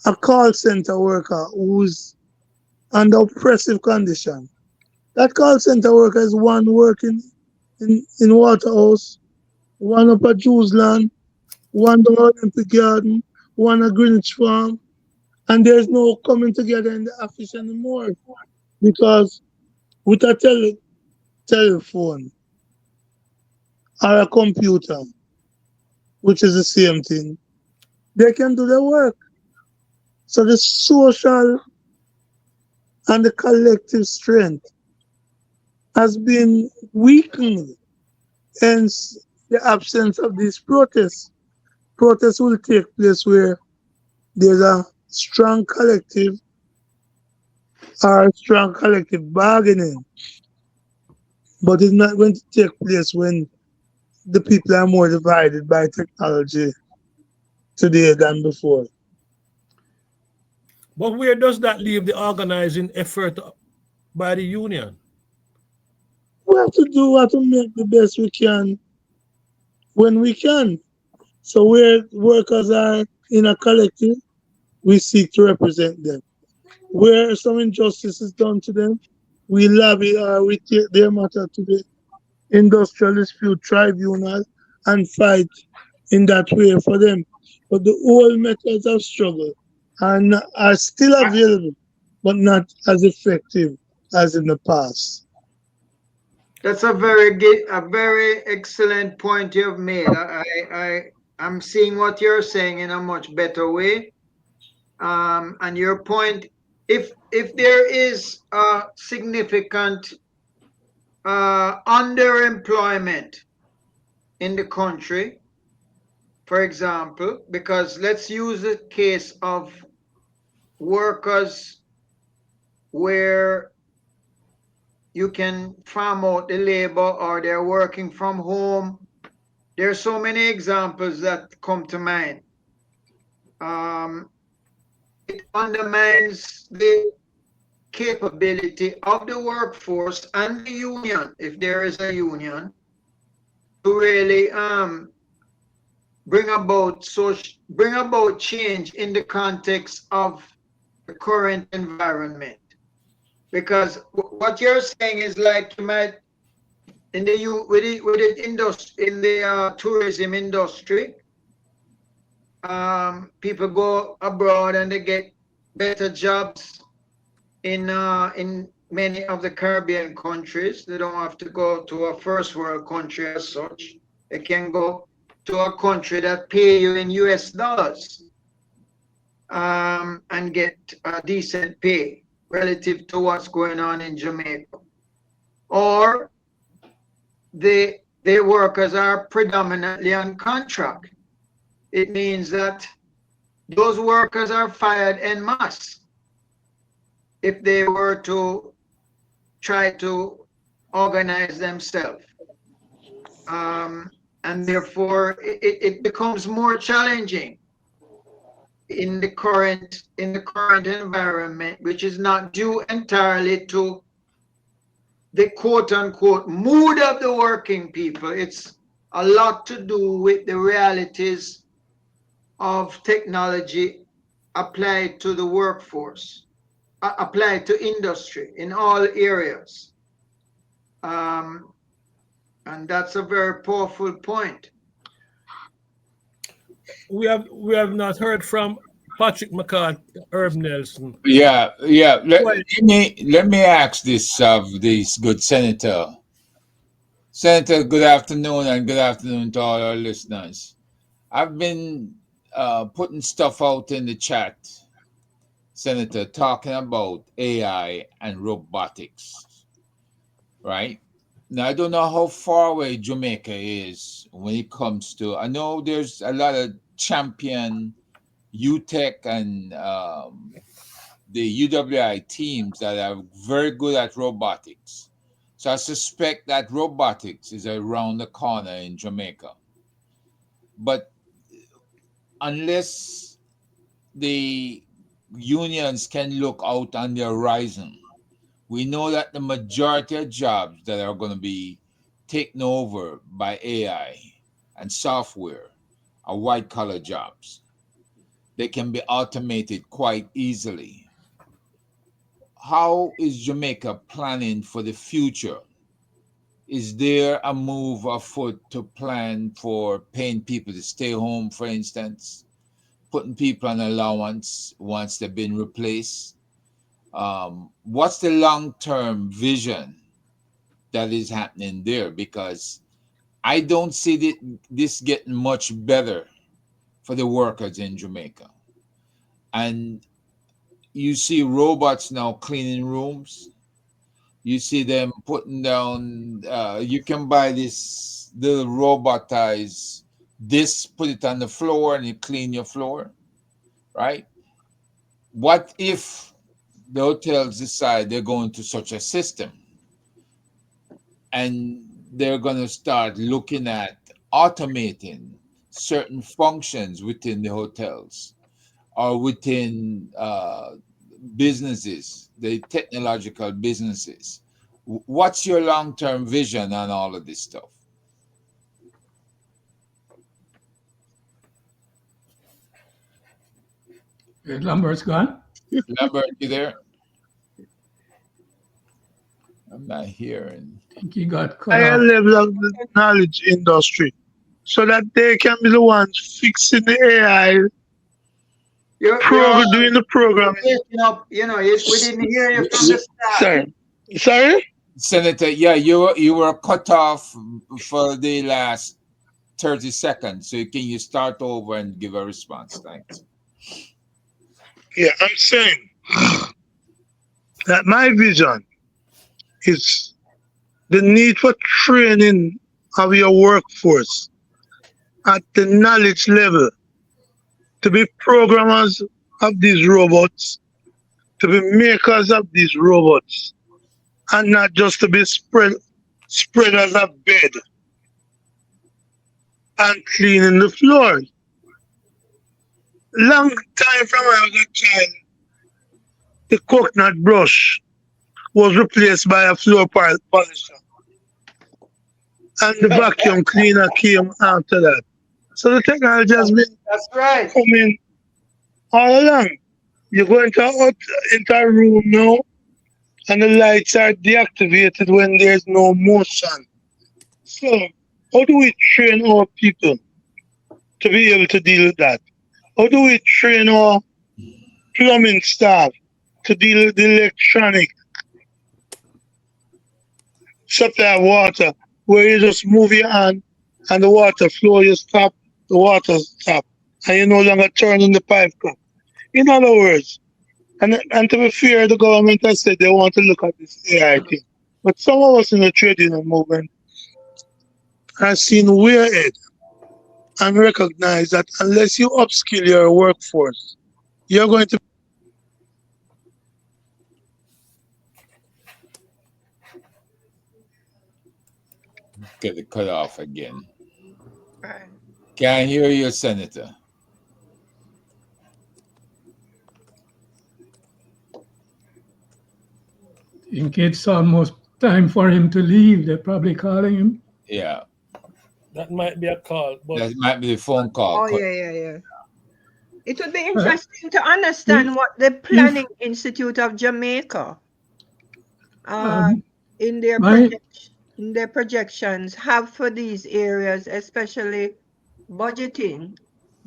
Speaker 3: a call center worker who's under oppressive condition. That call center worker is one working in Waterhouse, one up at Jewsland, one down at Olympic Garden, one at Greenwich Farm, and there's no coming together in the office anymore because with a telephone or a computer, which is the same thing, they can do their work. So the social and the collective strength has been weakened, hence the absence of these protests. Protests will take place where there's a strong collective or strong collective bargaining, but it's not going to take place when the people are more divided by technology today than before.
Speaker 1: But where does that leave the organizing effort by the union?
Speaker 3: We have to do what to make the best we can when we can. So where workers are in a collective, we seek to represent them. Where some injustice is done to them, we lobby or we take their matter to the industrial dispute tribunal and fight in that way for them. But the old methods of struggle are still available, but not as effective as in the past.
Speaker 2: That's a very excellent point you've made. I'm seeing what you're saying in a much better way. And your point, if there is a significant underemployment in the country, for example, because let's use the case of workers where you can farm out the labor or they're working from home. There are so many examples that come to mind. It undermines the capability of the workforce and the union, if there is a union, to really bring about change in the context of the current environment. Because what you're saying is like you might in the tourism industry, people go abroad and they get better jobs in many of the Caribbean countries. They don't have to go to a first world country as such. They can go to a country that pay you in US dollars and get a decent pay relative to what's going on in Jamaica. Or the workers are predominantly on contract. It means that those workers are fired en masse if they were to try to organize themselves. And therefore, it becomes more challenging in the current environment, which is not due entirely to the quote unquote mood of the working people. It's a lot to do with the realities of technology applied to the workforce, applied to industry in all areas. And that's a very powerful point.
Speaker 1: We have not heard from Patrick McCart, Herb Nelson.
Speaker 8: Yeah, yeah.
Speaker 1: Well,
Speaker 8: Let me ask this of this good senator. Senator, good afternoon, and good afternoon to all our listeners. I've been putting stuff out in the chat, Senator, talking about AI and robotics, right? Now, I don't know how far away Jamaica is when it comes to. I know there's a lot of champion UTech and the UWI teams that are very good at robotics. So I suspect that robotics is around the corner in Jamaica. But unless the unions can look out on the horizon, we know that the majority of jobs that are going to be taken over by AI and software are white collar jobs. They can be automated quite easily. How is Jamaica planning for the future? Is there a move afoot to plan for paying people to stay home, for instance, putting people on allowance once they've been replaced? What's the long-term vision that is happening there? Because I don't see this getting much better for the workers in Jamaica. And you see robots now cleaning rooms. You see them putting down, you can buy this little robotized this, put it on the floor and you clean your floor, right? What if the hotels decide they're going to such a system and they're going to start looking at automating certain functions within the hotels or within businesses, the technological businesses? What's your long-term vision on all of this stuff?
Speaker 4: Lambert's gone.
Speaker 8: Lambert, you there? I'm not hearing.
Speaker 4: I think he got cut
Speaker 3: Higher
Speaker 4: off.
Speaker 3: level of the knowledge industry so that they can be the ones fixing the AI,
Speaker 2: You're
Speaker 3: doing the programming.
Speaker 2: breaking up. You know, we didn't hear you from the start.
Speaker 3: Sorry?
Speaker 8: Senator, yeah, you were cut off for the last 30 seconds. So can you start over and give a response? Thanks.
Speaker 3: Yeah, I'm saying that my vision is the need for training of your workforce at the knowledge level to be programmers of these robots, to be makers of these robots, and not just to be spreaders of bed and cleaning the floor. Long time from when I was a child, the coconut brush was replaced by a floor polisher, and the vacuum cleaner came after that. So the technology has been
Speaker 2: That's right.
Speaker 3: coming all along. You go into a room now, and the lights are deactivated when there's no motion. So, how do we train our people to be able to deal with that? How do we train our plumbing staff to deal with the electronic supply of water, where you just move your hand and the water flow, you stop, the water stop, and you no longer turn on the pipe cup? In other words, and to be fair, the government has said they want to look at this AI thing. But some of us in the trade union movement have seen way ahead and recognize that unless you upskill your workforce, you're going to
Speaker 8: Get it cut off again.
Speaker 7: Right.
Speaker 8: Can't hear you, Senator.
Speaker 4: I think it's almost time for him to leave. They're probably calling him.
Speaker 8: Yeah,
Speaker 1: That might be a call, but
Speaker 8: that might be the phone call.
Speaker 7: Oh, yeah. It would be
Speaker 4: Right.
Speaker 7: interesting to understand what the Planning Institute of Jamaica,
Speaker 4: Um,
Speaker 7: in their
Speaker 4: my
Speaker 7: projections, have for these areas, especially budgeting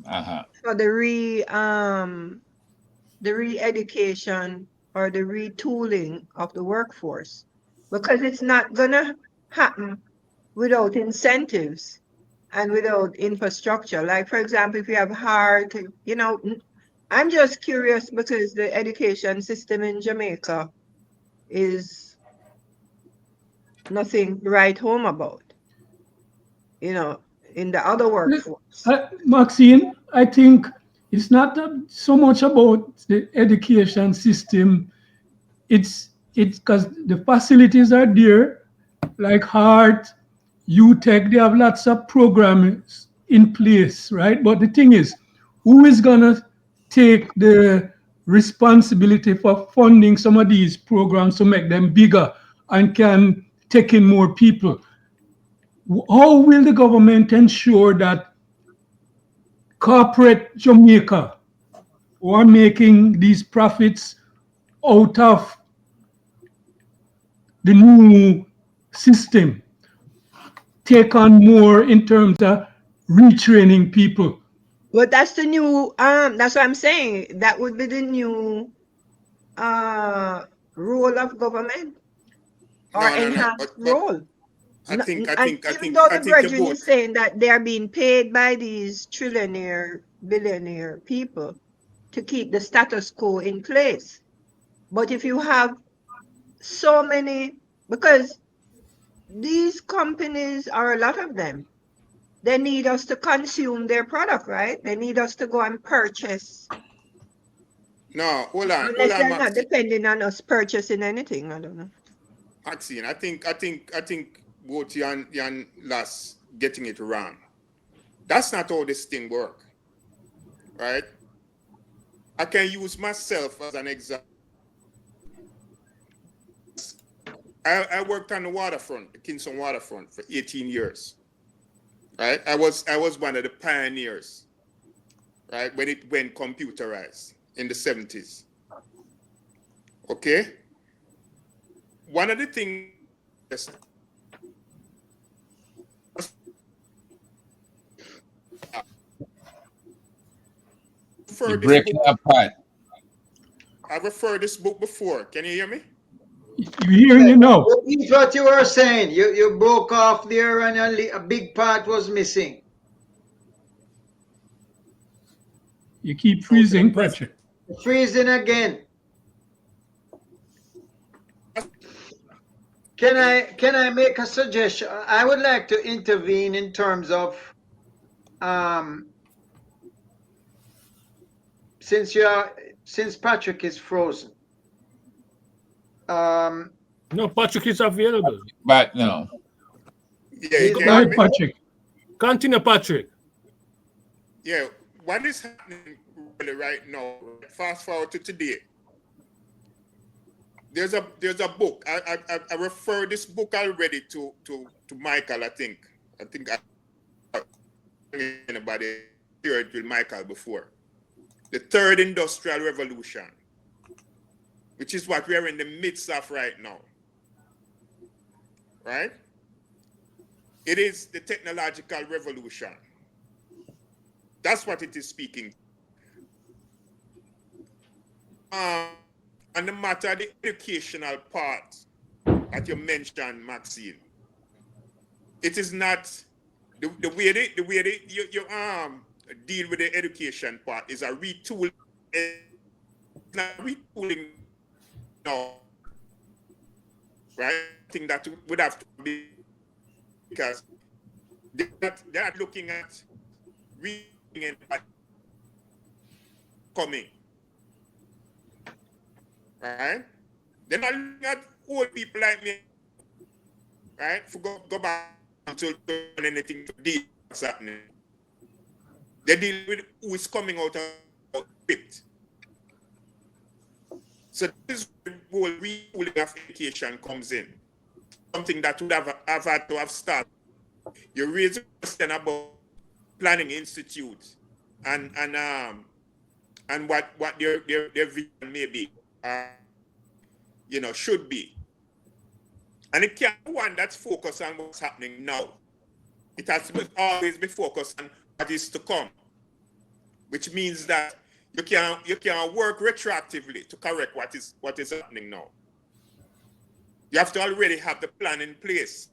Speaker 8: Uh-huh.
Speaker 7: for the re-education or the retooling of the workforce, because it's not gonna happen without incentives and without infrastructure. Like, for example, if you have hard, I'm just curious because the education system in Jamaica is nothing to write home about, in the other workforce.
Speaker 4: Maxine, I think it's not so much about the education system. It's because the facilities are there, like Heart, UTech, they have lots of programs in place, right? But the thing is, who is gonna take the responsibility for funding some of these programs to make them bigger and can take in more people? How will the government ensure that corporate Jamaica, who are making these profits out of the new system, take on more in terms of retraining people?
Speaker 7: But that's the new that's what I'm saying. That would be the new role of government or
Speaker 5: No.
Speaker 7: enhanced role.
Speaker 5: I think I
Speaker 7: And
Speaker 5: think I
Speaker 7: even
Speaker 5: think
Speaker 7: though
Speaker 5: I
Speaker 7: the
Speaker 5: think you
Speaker 7: brethren
Speaker 5: both.
Speaker 7: is saying that they are being paid by these trillionaire, billionaire people to keep the status quo in place. But if you have so many, because these companies are a lot of them, they need us to consume their product, right? They need us to go and purchase,
Speaker 5: No, hold
Speaker 7: unless
Speaker 5: on,
Speaker 7: they're not
Speaker 5: Maxine.
Speaker 7: depending on us purchasing anything. I don't know.
Speaker 5: Maxine, I think both you and Lass getting it wrong. That's not how this thing work, right? I can use myself as an example. I worked on the waterfront, the Kingston waterfront, for 18 years. Right? I was one of the pioneers, right, when it went computerized in the 70s. Okay? One of the things
Speaker 8: You're
Speaker 5: referred this
Speaker 8: breaking
Speaker 5: book.
Speaker 8: up, Pat.
Speaker 5: I referred this book before. Can you hear me?
Speaker 4: You hearing you now?
Speaker 2: Repeat what you were saying. You broke off there and a big part was missing.
Speaker 4: You keep
Speaker 5: Go to the
Speaker 4: freezing,
Speaker 5: press.
Speaker 4: Patrick.
Speaker 2: Freezing again. Can I make a suggestion? I would like to intervene in terms of since Patrick is frozen.
Speaker 1: No, Patrick is available.
Speaker 8: But no.
Speaker 5: Yeah, you
Speaker 2: He's
Speaker 5: can
Speaker 4: Go
Speaker 5: hear
Speaker 2: back.
Speaker 4: ahead,
Speaker 5: me?
Speaker 4: Patrick.
Speaker 1: Continue, Patrick.
Speaker 5: Yeah. What is happening really right now? Fast forward to today. There's a book. I referred this book already to Michael. I think anybody shared with Michael before. The third industrial revolution, which is what we are in the midst of right now. Right? It is the technological revolution. That's what it is speaking. And the matter, the educational part that you mentioned, Maxine, it is not the way you deal with the education part is a retooling. It's not retooling now, right? I think that would have to be because they're not looking at reading and coming, right? They're not looking at old people like me, right? For go back to anything to deal with what's happening. They deal with who is coming out of it. So this is where the retooling of education comes in. Something that would have had to have started. You raise a question about planning institute and what their vision may be, should be. And it can't be one that's focused on what's happening now. It has to always be focused on what is to come, which means that you can work retroactively to correct what is happening now. You have to already have the plan in place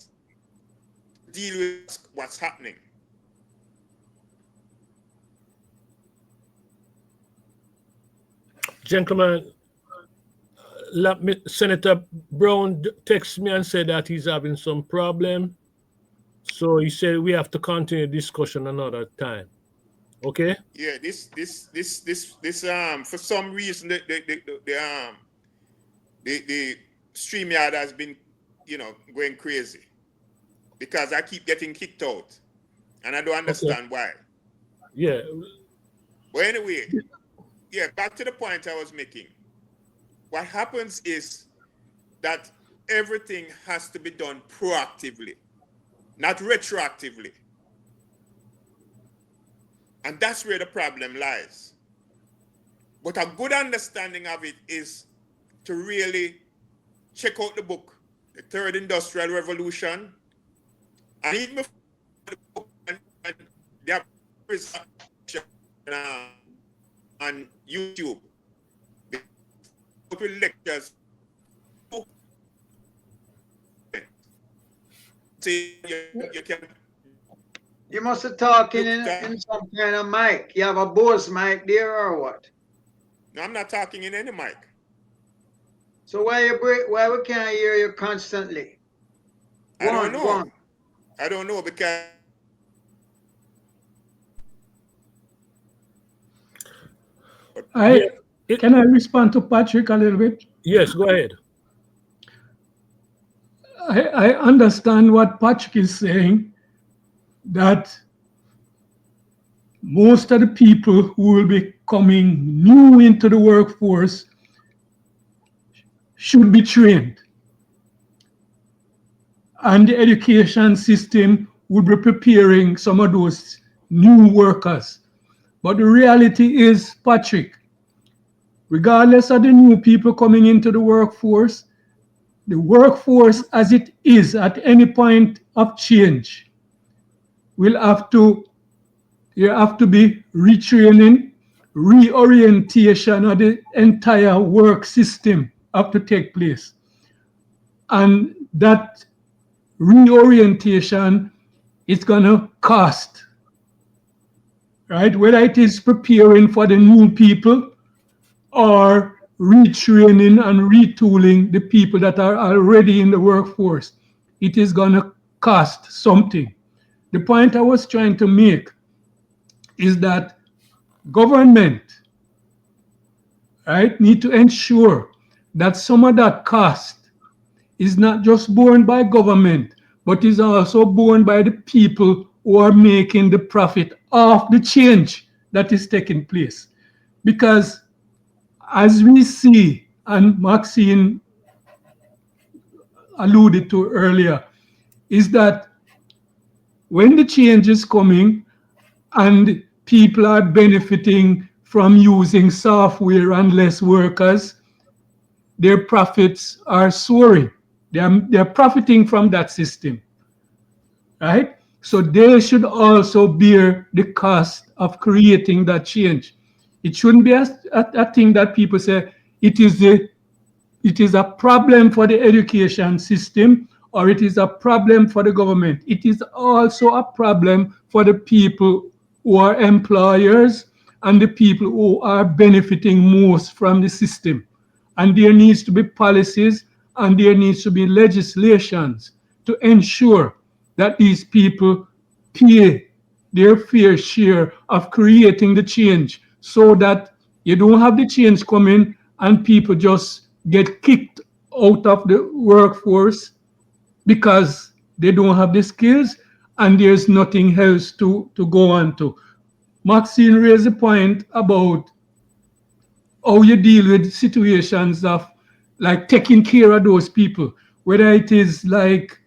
Speaker 5: to deal with what's happening.
Speaker 1: Gentlemen, Senator Brown texted me and said that he's having some problem. So he said we have to continue discussion another time. Okay.
Speaker 5: Yeah, this for some reason the StreamYard has been, going crazy because I keep getting kicked out and I don't
Speaker 1: Okay.
Speaker 5: understand why.
Speaker 1: Yeah.
Speaker 5: But anyway, yeah, back to the point I was making. What happens is that everything has to be done proactively, not retroactively. And that's where the problem lies. But a good understanding of it is to really check out the book, The Third Industrial Revolution, and even before the book, and there is uh, on YouTube. They go to lectures. See, you can
Speaker 2: You must have talking
Speaker 5: look
Speaker 2: in some kind of mic. You have a Bose mic there or what?
Speaker 5: No, I'm not talking in any mic.
Speaker 2: So why we can't hear you constantly?
Speaker 5: I don't
Speaker 2: Go
Speaker 5: know.
Speaker 2: on.
Speaker 5: I don't know because
Speaker 4: I can I respond to Patrick a little bit?
Speaker 1: Yes, go ahead.
Speaker 4: I understand what Patrick is saying, that most of the people who will be coming new into the workforce should be trained. And the education system would be preparing some of those new workers. But the reality is, Patrick, regardless of the new people coming into the workforce as it is at any point of change will there have to be retraining, reorientation of the entire work system have to take place. And that reorientation is going to cost, right? Whether it is preparing for the new people or retraining and retooling the people that are already in the workforce, it is going to cost something. The point I was trying to make is that government, right, need to ensure that some of that cost is not just borne by government, but is also borne by the people who are making the profit of the change that is taking place. Because as we see, and Maxine alluded to earlier, is that when the change is coming and people are benefiting from using software and less workers, their profits are soaring. They're profiting from that system, right? So they should also bear the cost of creating that change. It shouldn't be a thing that people say it is a problem for the education system or it is a problem for the government. It is also a problem for the people who are employers and the people who are benefiting most from the system. And there needs to be policies and there needs to be legislations to ensure that these people pay their fair share of creating the change so that you don't have the change coming and people just get kicked out of the workforce because they don't have the skills and there's nothing else to go on to. Maxine raised a point about how you deal with situations of like taking care of those people, whether it is like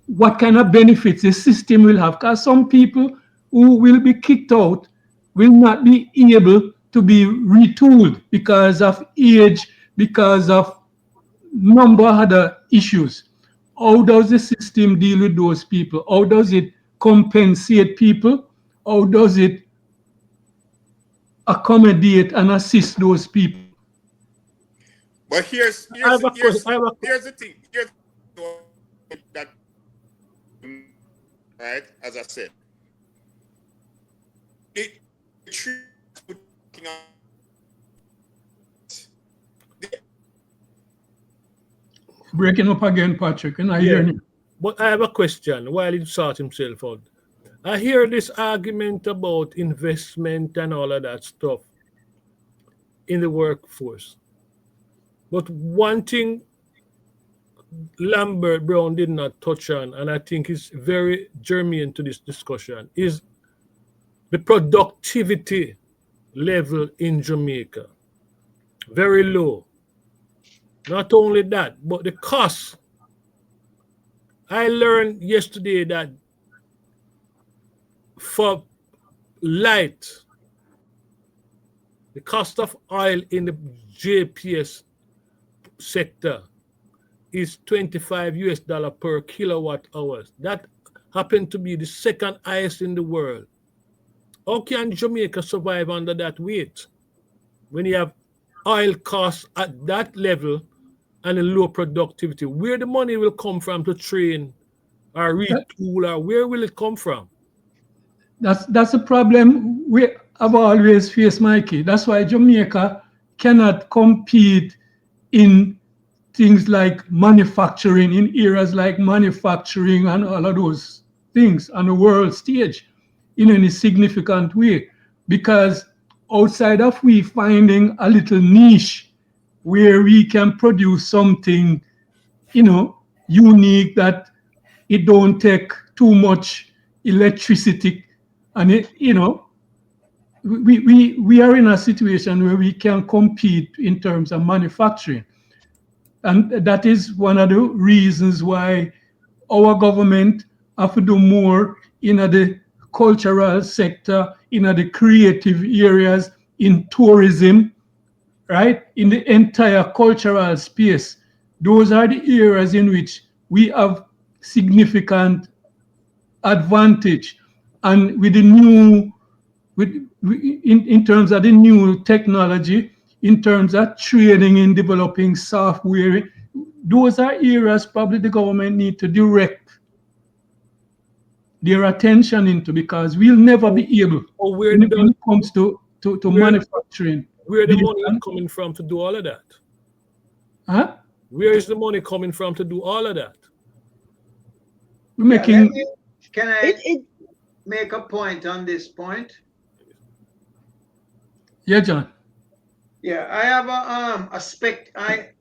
Speaker 4: what kind of benefits the system will have. Because some people who will be kicked out will not be able to be retooled because of age, because of number of other issues. How does the system deal with those people? How does it compensate people? How does it accommodate and assist those people?
Speaker 5: but here's
Speaker 1: I
Speaker 5: here's
Speaker 1: have a question.
Speaker 5: here's here's the thing. Here's that, right, as I said. It
Speaker 4: Breaking up again, Patrick, and I hear
Speaker 1: Yeah.
Speaker 4: you.
Speaker 1: But I have a question while he sort himself out. I hear this argument about investment and all of that stuff in the workforce. But one thing Lambert Brown did not touch on, and I think is very germane to this discussion, is the productivity level in Jamaica. Very low. Not only that, but the cost. I learned yesterday that for light, the cost of oil in the JPS sector is 25 US dollar per kilowatt hours. That happened to be the second highest in the world. How can Jamaica survive under that weight when you have oil costs at that level and a low productivity? Where the money will come from to train or retool, or where will it come from?
Speaker 4: That's a problem we have always faced, Mikey. That's why Jamaica cannot compete in things like manufacturing, in areas like manufacturing and all of those things on the world stage in any significant way. Because outside of we finding a little niche where we can produce something, unique, that it don't take too much electricity, and we are in a situation where we can compete in terms of manufacturing. And that is one of the reasons why our government have to do more in the cultural sector, in the creative areas, in tourism, right? In the entire cultural space. Those are the areas in which we have significant advantage. And with the new, in terms of the new technology, in terms of training in developing software, those are areas probably the government need to direct their attention into, because we'll never be able,
Speaker 1: where
Speaker 4: when it comes to manufacturing.
Speaker 1: Where the money is coming from to do all of that?
Speaker 4: Huh?
Speaker 1: Where is the money coming from to do all of that?
Speaker 4: We're making.
Speaker 2: Can I make a point on this point?
Speaker 4: Yeah, John.
Speaker 2: Yeah, I have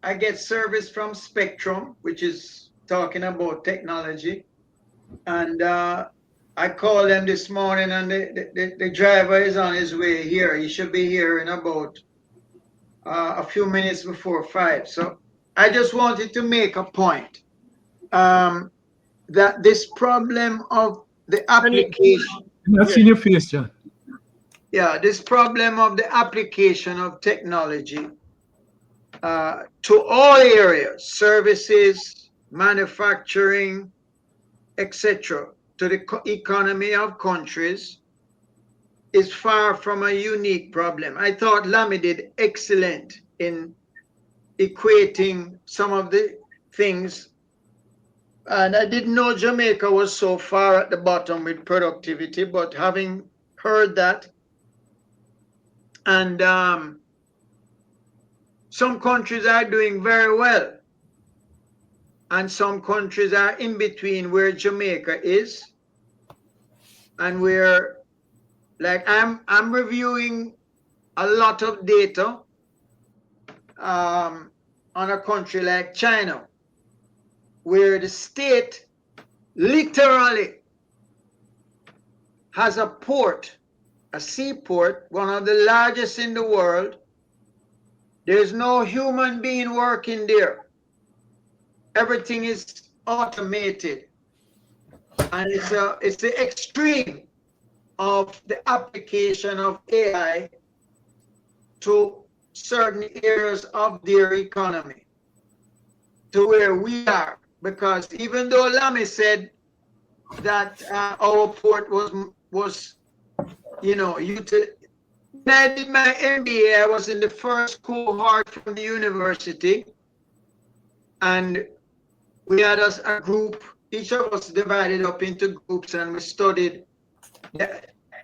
Speaker 2: I get service from Spectrum, which is talking about technology, and I called them this morning, and the driver is on his way here. He should be here in about a few minutes before 5. So I just wanted to make a point that this problem of the application.
Speaker 4: I've seen your face, John.
Speaker 2: Yeah, this problem of the application of technology to all areas, services, manufacturing, etc., to the economy of countries is far from a unique problem. I thought Lamy did excellent in equating some of the things, and I didn't know Jamaica was so far at the bottom with productivity, but having heard that, and some countries are doing very well, and some countries are in between where Jamaica is, and where, like, I'm reviewing a lot of data on a country like China, where the state literally has a port, a seaport, one of the largest in the world. There's no human being working there. Everything is automated. And it's the extreme of the application of AI to certain areas of their economy, to where we are. Because even though Lamy said that our port was when I did my MBA, I was in the first cohort from the university, and we had a group, each of us divided up into groups, and we studied.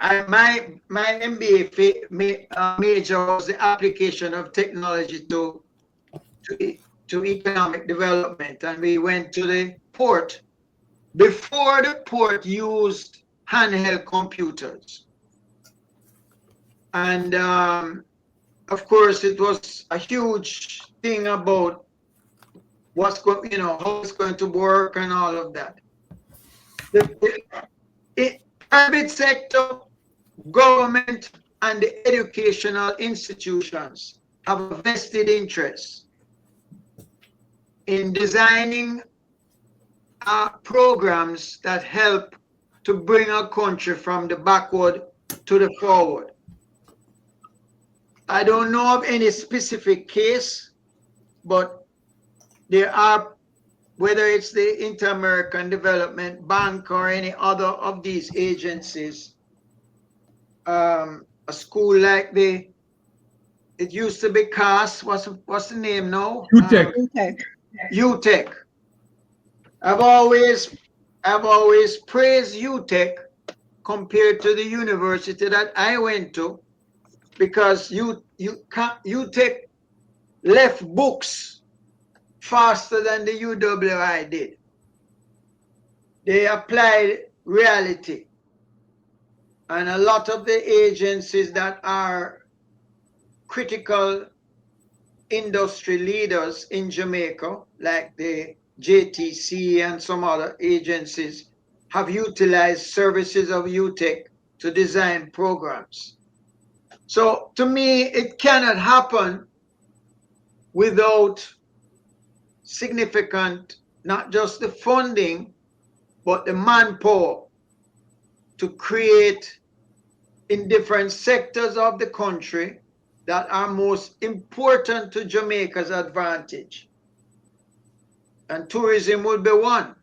Speaker 2: My MBA major was the application of technology to economic development, and we went to the port. Before the port used handheld computers. And of course, it was a huge thing about what's going, how it's going to work and all of that. The private sector, government, and the educational institutions have a vested interest in designing programs that help to bring a country from the backward to the forward. I don't know of any specific case, but there are, whether it's the Inter-American Development Bank or any other of these agencies, a school like it used to be CAS, what's the name now?
Speaker 4: UTEC.
Speaker 2: UTEC. I've always praised UTEC compared to the university that I went to, because UTEC left books faster than the UWI did. They applied reality. And a lot of the agencies that are critical industry leaders in Jamaica, like the JTC and some other agencies, have utilized services of UTEC to design programs. So to me, it cannot happen without significant, not just the funding, but the manpower to create in different sectors of the country that are most important to Jamaica's advantage. And tourism would be one.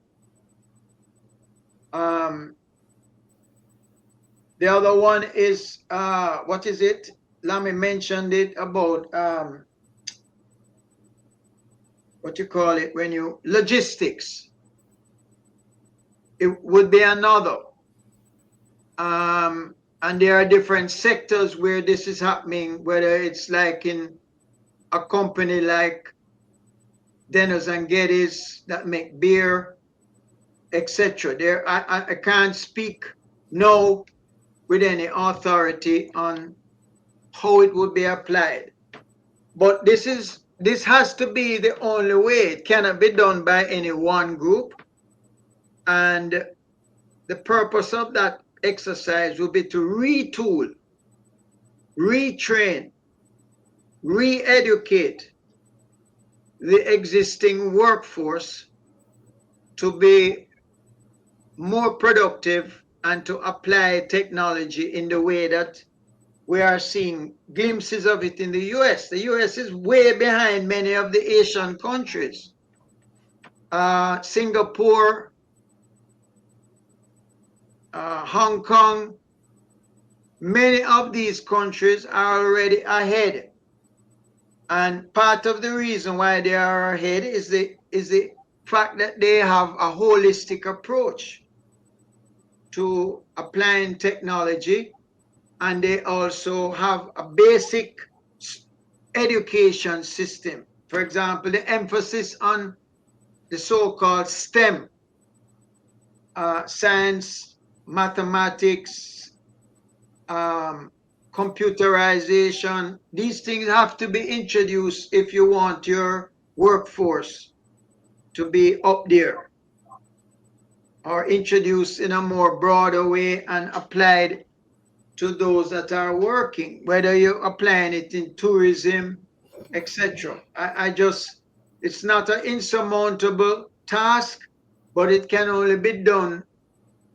Speaker 2: The other one is, what is it? Lami mentioned it about, what you call it, when you, logistics. It would be another. And there are different sectors where this is happening, whether it's like in a company like Dennis and Geddes that make beer, etc. There, I can't speak no with any authority on how it would be applied. But this has to be the only way. It cannot be done by any one group. And the purpose of that exercise will be to retool, retrain, re-educate the existing workforce to be more productive and to apply technology in the way that we are seeing glimpses of it in the US. The US is way behind many of the Asian countries. Singapore, Hong Kong, many of these countries are already ahead. And part of the reason why they are ahead is the fact that they have a holistic approach to applying technology, and they also have a basic education system. For example, the emphasis on the so-called STEM, science, mathematics, computerization. These things have to be introduced if you want your workforce to be up there, or introduced in a more broader way and applied to those that are working, whether you're applying it in tourism, etc. It's not an insurmountable task, but it can only be done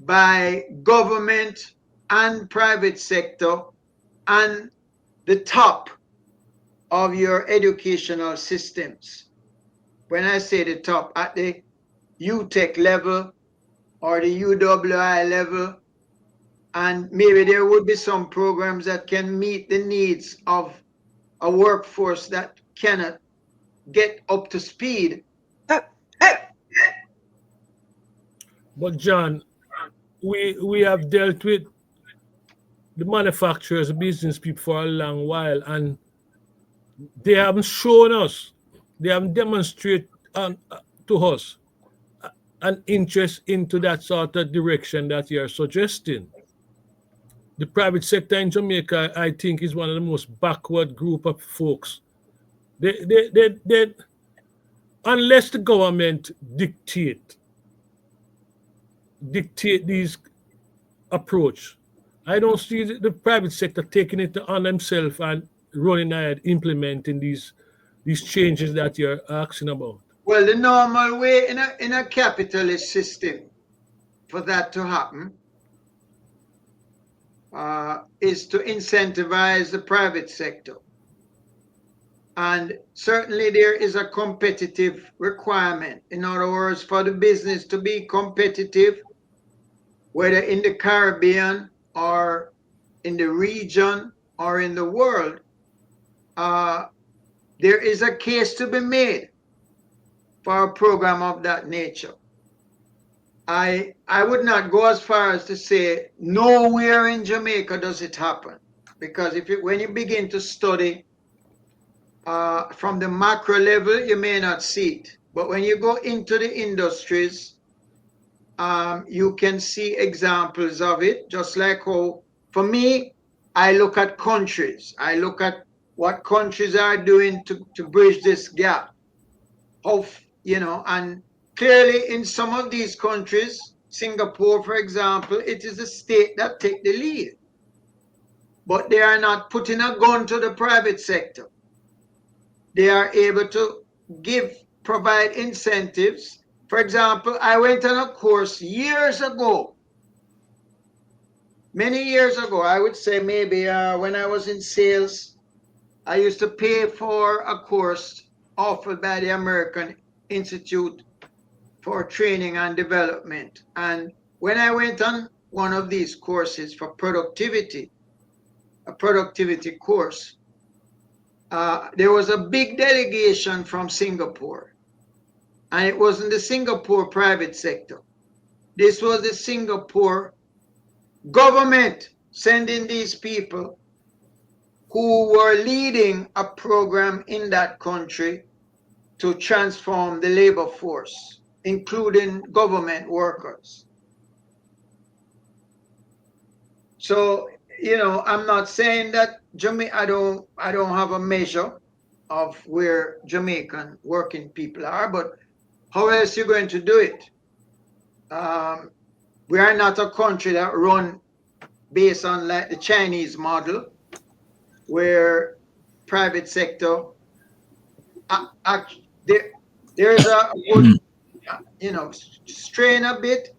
Speaker 2: by government and private sector and the top of your educational systems. When I say the top, at the UTEC level or the UWI level, and maybe there would be some programs that can meet the needs of a workforce that cannot get up to speed.
Speaker 1: But John, we have dealt with the manufacturers, business people for a long while, and they haven't shown us, they haven't demonstrated to us an interest into that sort of direction that you're suggesting. The private sector in Jamaica, I think, is one of the most backward group of folks. They unless the government dictate these approach, I don't see the private sector taking it on themselves and running ahead, implementing these changes that you're asking about.
Speaker 2: Well, the normal way in a capitalist system for that to happen is to incentivize the private sector. And certainly there is a competitive requirement. In other words, for the business to be competitive, whether in the Caribbean or in the region or in the world, there is a case to be made for a program of that nature. I would not go as far as to say nowhere in Jamaica does it happen, because when you begin to study from the macro level, you may not see it, but when you go into the industries, you can see examples of it. Just like how, for me, I look at countries. I look at what countries are doing to bridge this gap. And clearly in some of these countries, Singapore, for example, it is the state that take the lead. But they are not putting a gun to the private sector. They are able to provide incentives. For example, I went on a course years ago, many years ago, I would say maybe when I was in sales, I used to pay for a course offered by the American Institute for Training and Development. And when I went on one of these courses for productivity, a productivity course, there was a big delegation from Singapore. And it wasn't the Singapore private sector. This was the Singapore government sending these people who were leading a program in that country to transform the labor force, including government workers. So, I'm not saying that I don't have a measure of where Jamaican working people are, but how else are you going to do it? We are not a country that run based on like the Chinese model, where private sector, there's a good, strain a bit,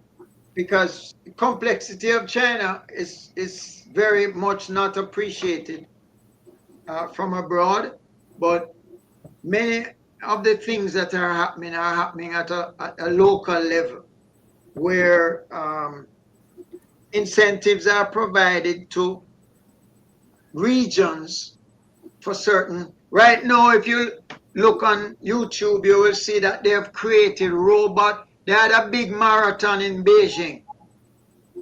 Speaker 2: because the complexity of China is very much not appreciated from abroad, but many of the things that are happening at a local level, where incentives are provided to regions for certain. Right now, if you look on YouTube, you will see that they have created robot. They had a big marathon in Beijing,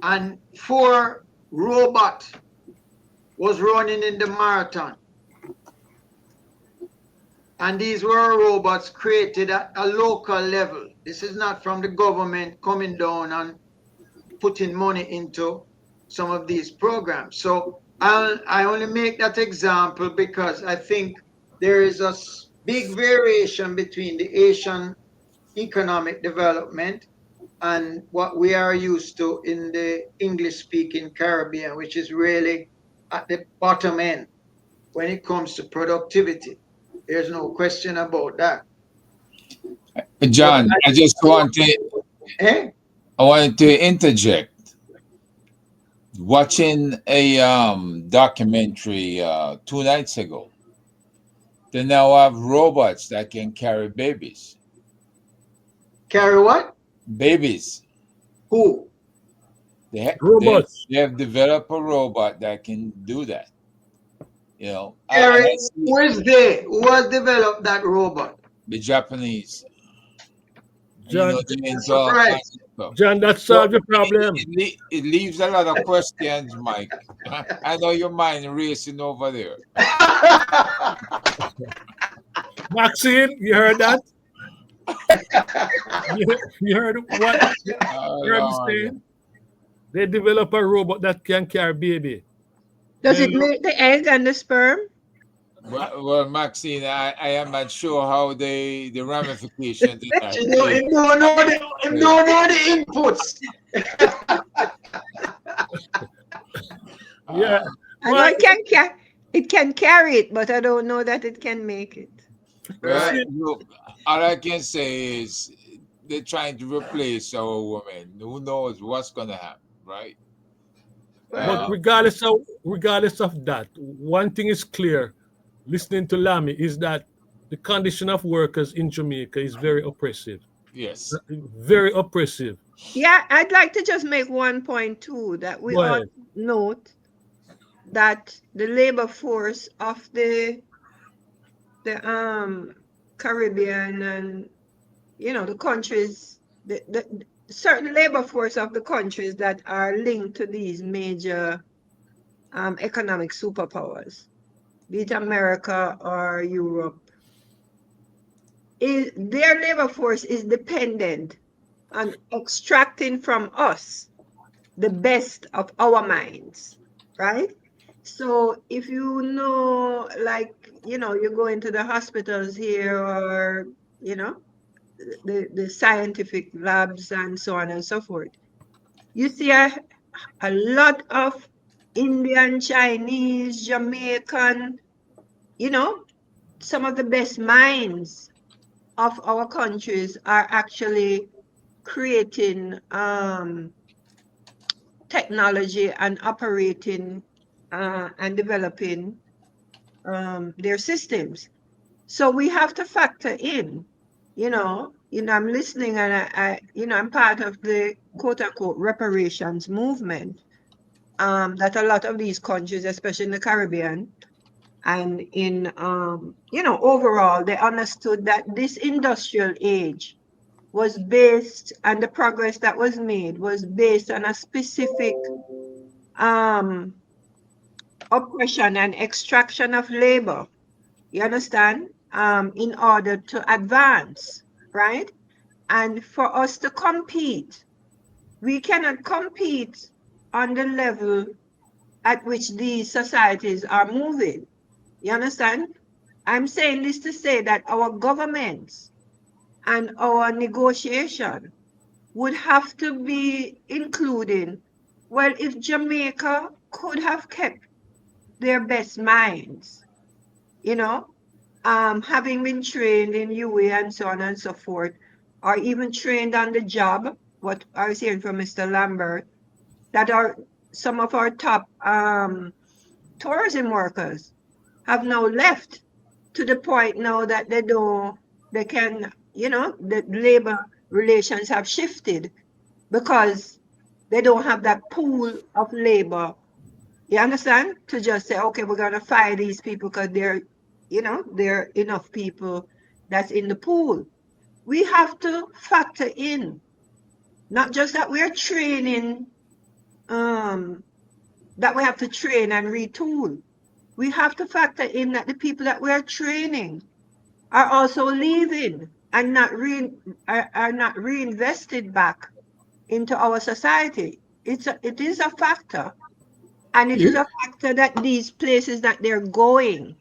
Speaker 2: and 4 robots was running in the marathon. And these were robots created at a local level. This is not from the government coming down and putting money into some of these programs. So I only make that example because I think there is a big variation between the Asian economic development and what we are used to in the English-speaking Caribbean, which is really at the bottom end when it comes to productivity. There's no question about that.
Speaker 8: John, I just wanted to interject. Watching a documentary 2 nights ago, they now have robots that can carry babies.
Speaker 2: Carry what?
Speaker 8: Babies.
Speaker 2: Who?
Speaker 1: Robots.
Speaker 8: They have developed a robot that can do that.
Speaker 2: Eric, who has developed that robot?
Speaker 8: The Japanese.
Speaker 1: John,
Speaker 8: John,
Speaker 1: that solved the problem.
Speaker 8: It leaves a lot of questions, Mike. I know your mind racing over there.
Speaker 1: Maxine, you heard that? You heard what
Speaker 8: Oh,
Speaker 1: Herb is
Speaker 8: Lord.
Speaker 1: saying? They develop a robot that can carry baby.
Speaker 7: Does
Speaker 1: Then
Speaker 7: it make the egg and the sperm?
Speaker 8: Well, Maxine, I am not sure how the ramifications in that
Speaker 2: Him
Speaker 8: play.
Speaker 2: don't know the inputs.
Speaker 1: yeah,
Speaker 7: I know
Speaker 1: well,
Speaker 7: it can carry it, but I don't know that it can make it.
Speaker 8: Well,
Speaker 2: Right.
Speaker 1: see,
Speaker 8: look, all I can say is they're trying to replace our women. Who knows what's gonna happen, right?
Speaker 1: but
Speaker 7: Well,
Speaker 1: regardless of that, one thing is clear. Listening to Lamy is that the condition of workers in Jamaica is very oppressive.
Speaker 8: Yes.
Speaker 1: Very oppressive.
Speaker 7: yeah, I'd like to just make one point too that we
Speaker 1: Go
Speaker 7: all
Speaker 1: ahead.
Speaker 7: note that the labor force of the Caribbean and the countries the certain labor force of the countries that are linked to these major economic superpowers, be it America or Europe, their labor force is dependent on extracting from us the best of our minds, right? So if like, you go into the hospitals here or, you know, the scientific labs and so on and so forth, you see a lot of Indian, Chinese, Jamaican, you know, some of the best minds of our countries are actually creating technology and operating and developing their systems. So we have to factor in, I'm listening and I'm part of the quote unquote reparations movement that a lot of these countries, especially in the Caribbean and in, overall, they understood that this industrial age was based, and the progress that was made was based on a specific um, oppression and extraction of labor. You understand? In order to advance, right? And for us to compete, we cannot compete on the level at which these societies are moving. You understand? I'm saying this to say that our governments and our negotiation would have to be including, well, if Jamaica could have kept their best minds, you know, having been trained in UA and so on and so forth, or even trained on the job, what I was hearing from Mr. Lambert, that are some of our top tourism workers have now left to the point now that they can, the labor relations have shifted because they don't have that pool of labor. You understand? To just say, okay, we're going to fire these people because there are enough people that's in the pool. We have to factor in, not just that we're training, that we have to train and retool. We have to factor in that the people that we're training are also leaving and are not reinvested back into our society. It is a factor. And it is
Speaker 4: You,
Speaker 7: a factor that these places that they're going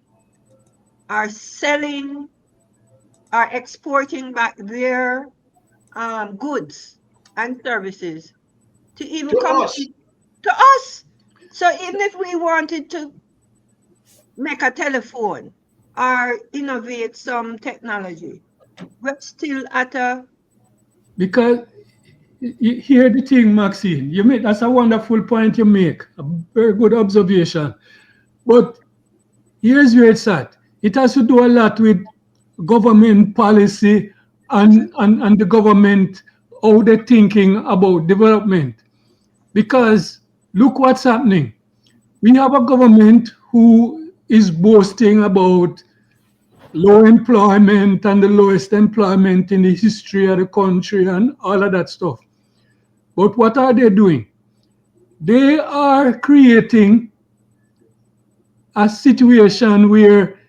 Speaker 7: are selling, are exporting back their goods and services to even
Speaker 2: To us.
Speaker 7: compete to us. So even if we wanted to make a telephone or innovate some technology, we're still at a
Speaker 4: because you hear the thing, Maxine. You make that's a wonderful point you make. A very good observation. But here's where it's at. It has to do a lot with government policy and the government how they're thinking about development. Because look what's happening. We have a government who is boasting about low employment and the lowest employment in the history of the country and all of that stuff. But what are they doing? They are creating a situation where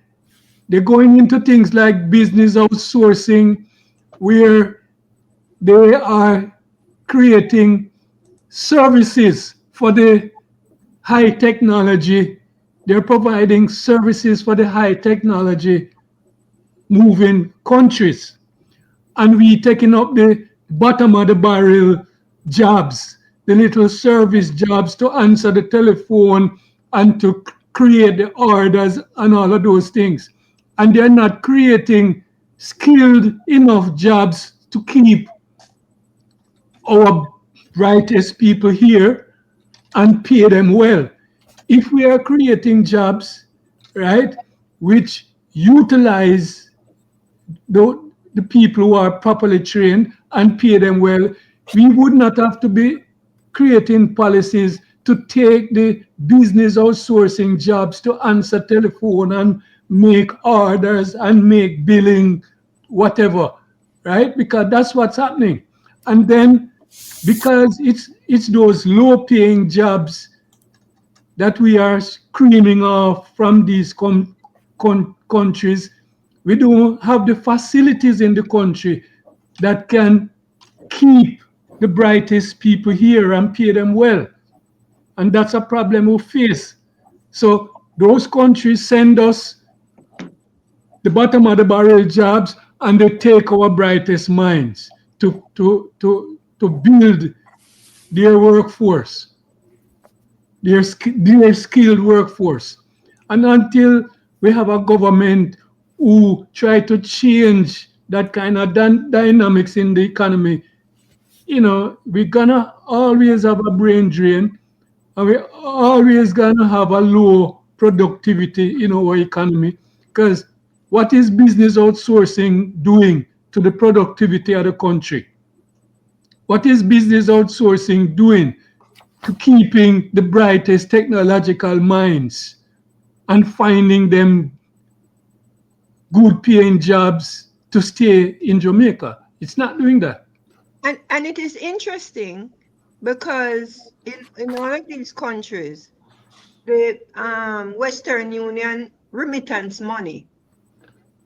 Speaker 4: they're going into things like business outsourcing, where they are creating services for the high technology. They're providing services for the high technology moving countries. And we taking up the bottom of the barrel jobs, the little service jobs to answer the telephone and to create the orders and all of those things. And they're not creating skilled enough jobs to keep our brightest people here and pay them well. If we are creating jobs, right, which utilize the people who are properly trained and pay them well, we would not have to be creating policies to take the business outsourcing jobs to answer telephone and make orders and make billing, whatever, right? Because that's what's happening. And then because it's those low paying jobs that we are screaming off from these countries, we don't have the facilities in the country that can keep the brightest people here and pay them well. And that's a problem we face. So those countries send us the bottom of the barrel jobs and they take our brightest minds to build their workforce, their skilled workforce. And until we have a government who try to change that kind of dynamics in the economy, we're gonna always have a brain drain, and we're always gonna have a low productivity in our economy. Because what is business outsourcing doing to the productivity of the country? What is business outsourcing doing to keeping the brightest technological minds and finding them good paying jobs to stay in Jamaica? It's not doing that.
Speaker 7: And it is interesting because in all of these countries, the Western Union remittance money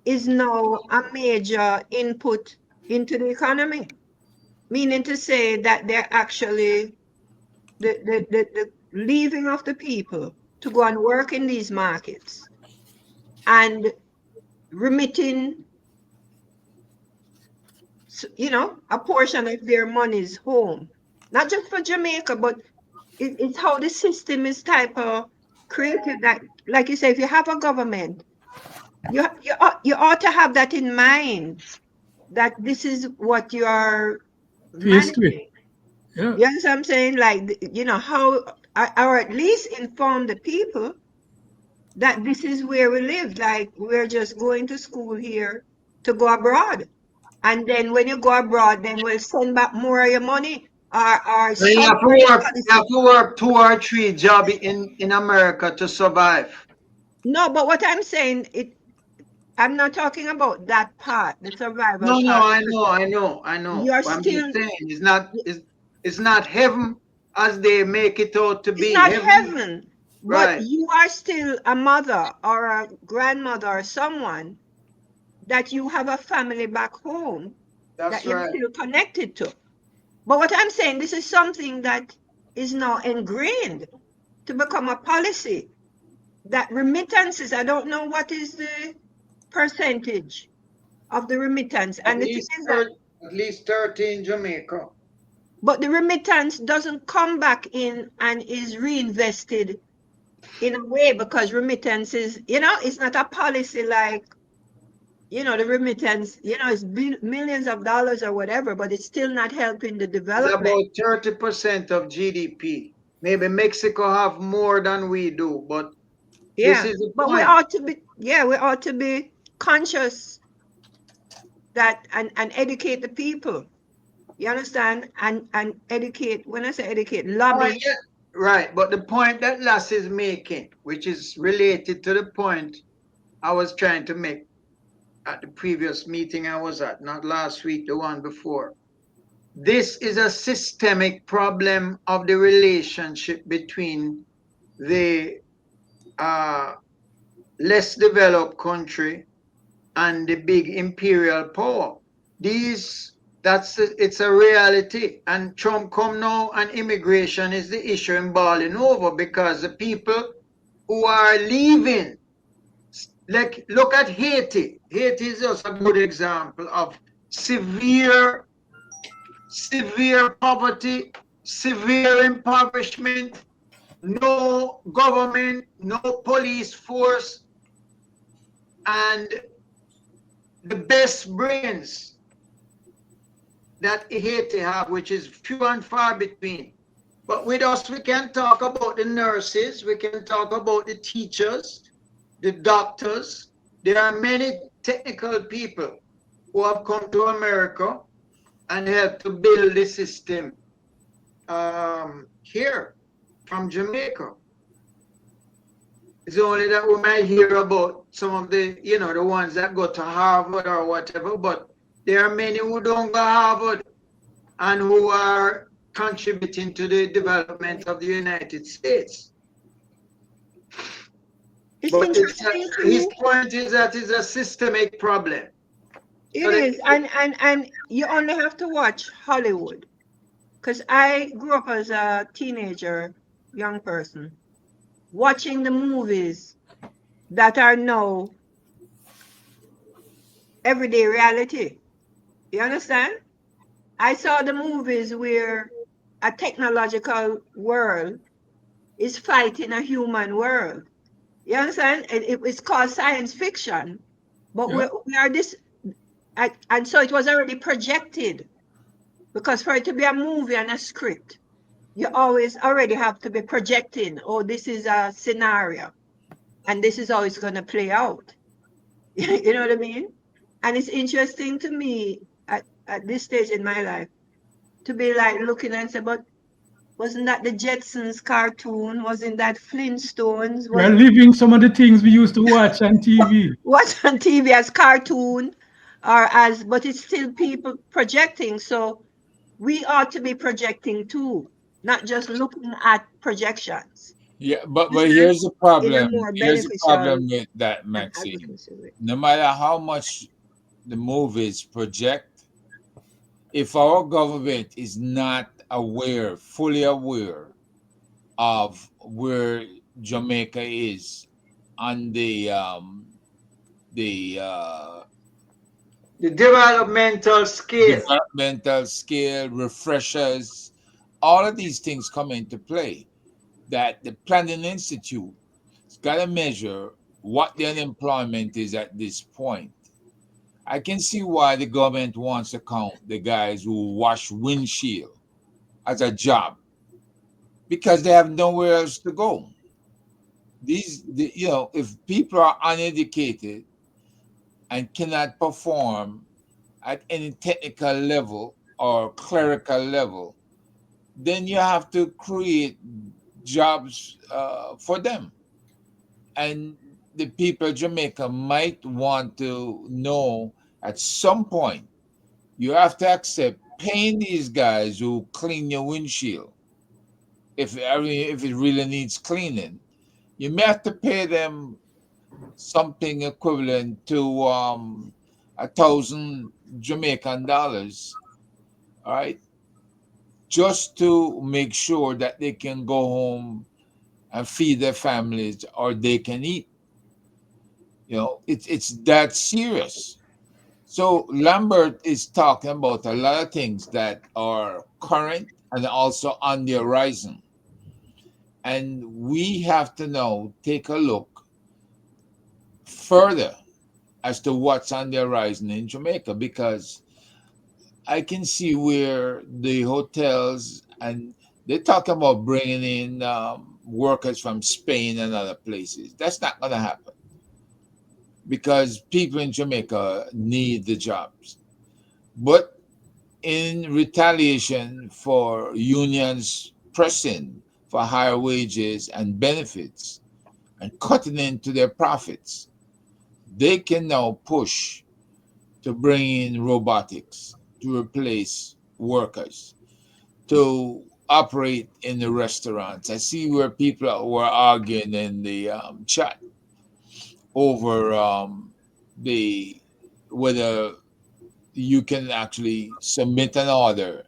Speaker 7: is now a major input into the economy, meaning to say that they're actually the leaving of the people to go and work in these markets and remitting, a portion of their monies home, not just for Jamaica, but it's how the system is type of created that, like you say, if you have a government, you ought to have that in mind, that this is what you are
Speaker 4: Faced with.
Speaker 7: managing.
Speaker 4: Yeah.
Speaker 7: You understand what I'm saying? Like, how, or at least inform the people that this is where we live. Like, we're just going to school here to go abroad. And then when you go abroad, then we'll send back more of your money or
Speaker 2: So you
Speaker 7: some
Speaker 2: have to
Speaker 7: kind of
Speaker 2: work, you
Speaker 7: policy.
Speaker 2: have to work 2 or 3 jobs in America to survive.
Speaker 7: No, but what I'm saying, I'm not talking about that part, the survival
Speaker 2: No,
Speaker 7: part,
Speaker 2: I
Speaker 7: because
Speaker 2: know, I know, I know.
Speaker 7: you're
Speaker 2: But I'm
Speaker 7: still,
Speaker 2: just saying, it's not heaven as they make it out to
Speaker 7: it's
Speaker 2: be.
Speaker 7: not
Speaker 2: Heaven,
Speaker 7: heaven, but
Speaker 2: right?
Speaker 7: you are still a mother or a grandmother or someone that you have a family back home that
Speaker 2: That's
Speaker 7: you're
Speaker 2: right.
Speaker 7: still connected to. But what I'm saying, this is something that is now ingrained to become a policy, that remittances, I don't know what is the percentage of the remittance.
Speaker 2: At
Speaker 7: And the thing
Speaker 2: least
Speaker 7: is that,
Speaker 2: 30, at least 30 in Jamaica.
Speaker 7: but the remittance doesn't come back in and is reinvested in a way, because remittance is, it's not a policy like, the remittance, it's millions of dollars or whatever, but it's still not helping the
Speaker 2: It's
Speaker 7: development.
Speaker 2: about 30% of GDP. Maybe Mexico have more than we do, but this
Speaker 7: Yeah.
Speaker 2: is the
Speaker 7: But
Speaker 2: point.
Speaker 7: we ought to be conscious that and educate the people. You understand? And educate, when I say educate,
Speaker 2: Point
Speaker 7: lobby.
Speaker 2: that- Right, but the point that Lass is making, which is related to the point I was trying to make at the previous meeting I was at, not last week, the one before. This is a systemic problem of the relationship between the uh, less developed country and the big imperial power. it's a reality. And Trump come now, and immigration is the issue in balling over, because the people who are leaving, like, look at Haiti. Haiti is just a good example of severe poverty, severe impoverishment, no government, no police force, and the best brains that Haiti have, which is few and far between. But with us, we can talk about the nurses, we can talk about the teachers, the doctors. There are many technical people who have come to America and helped to build the system here from Jamaica. It's only that we might hear about some of the, the ones that go to Harvard or whatever, but there are many who don't go to Harvard and who are contributing to the development of the United States. But his point is that it's a systemic problem.
Speaker 7: It is, and you only have to watch Hollywood, because I grew up as a teenager, young person, watching the movies that are now everyday reality. You understand? I saw the movies where a technological world is fighting a human world. You understand? It's called science fiction, but
Speaker 1: Yeah.
Speaker 7: we are this, and so it was already projected, because for it to be a movie and a script, you always already have to be projecting, oh, this is a scenario, and this is how it's going to play out. You know what I mean? And it's interesting to me at this stage in my life to be like looking and say, but wasn't that the Jetsons cartoon? Wasn't that Flintstones?
Speaker 4: We are living some of the things we used to watch on TV.
Speaker 7: What's on TV as cartoon but it's still people projecting. So we ought to be projecting too, not just looking at projections.
Speaker 8: Yeah, but
Speaker 7: Understand?
Speaker 8: here's the
Speaker 7: In a
Speaker 8: problem.
Speaker 7: more
Speaker 8: Here's the
Speaker 7: beneficial
Speaker 8: problem with that,
Speaker 7: and
Speaker 8: Maxine.
Speaker 7: advocacy way.
Speaker 8: No matter how much the movies project, if our government is not aware, fully aware of where Jamaica is on the
Speaker 2: developmental scale.
Speaker 8: developmental scale, refreshers, all of these things come into play. That the Planning Institute has got to measure what the unemployment is at this point. I can see why the government wants to count the guys who wash windshield as a job, because they have nowhere else to go. If people are uneducated and cannot perform at any technical level or clerical level, then you have to create jobs for them. And the people of Jamaica might want to know at some point you have to accept paying these guys who clean your windshield. If it really needs cleaning, you may have to pay them something equivalent to 1,000 Jamaican dollars, all right, just to make sure that they can go home and feed their families or they can eat. It's that serious. So Lambert is talking about a lot of things that are current and also on the horizon. And we have to now take a look further as to what's on the horizon in Jamaica, because I can see where the hotels, and they talk about bringing in workers from Spain and other places. That's not going to happen, because people in Jamaica need the jobs. But in retaliation for unions pressing for higher wages and benefits and cutting into their profits, they can now push to bring in robotics to replace workers, to operate in the restaurants. I see where people were arguing in the chat over the whether you can actually submit an order.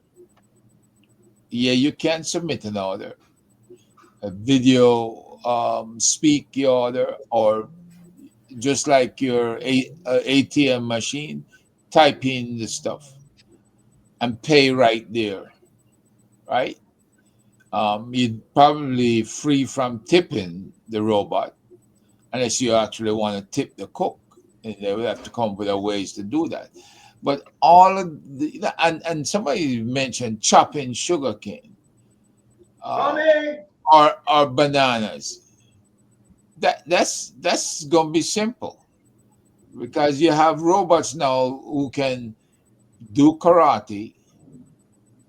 Speaker 8: Yeah, you can submit an order, a video, speak your order, or just like your ATM machine, type in the stuff and pay right there, right? You'd probably free from tipping the robot unless you actually want to tip the cook, and they would have to come up with a ways to do that. But all of the and somebody mentioned chopping sugar cane, uh, or bananas. That's gonna be simple because you have robots now who can do karate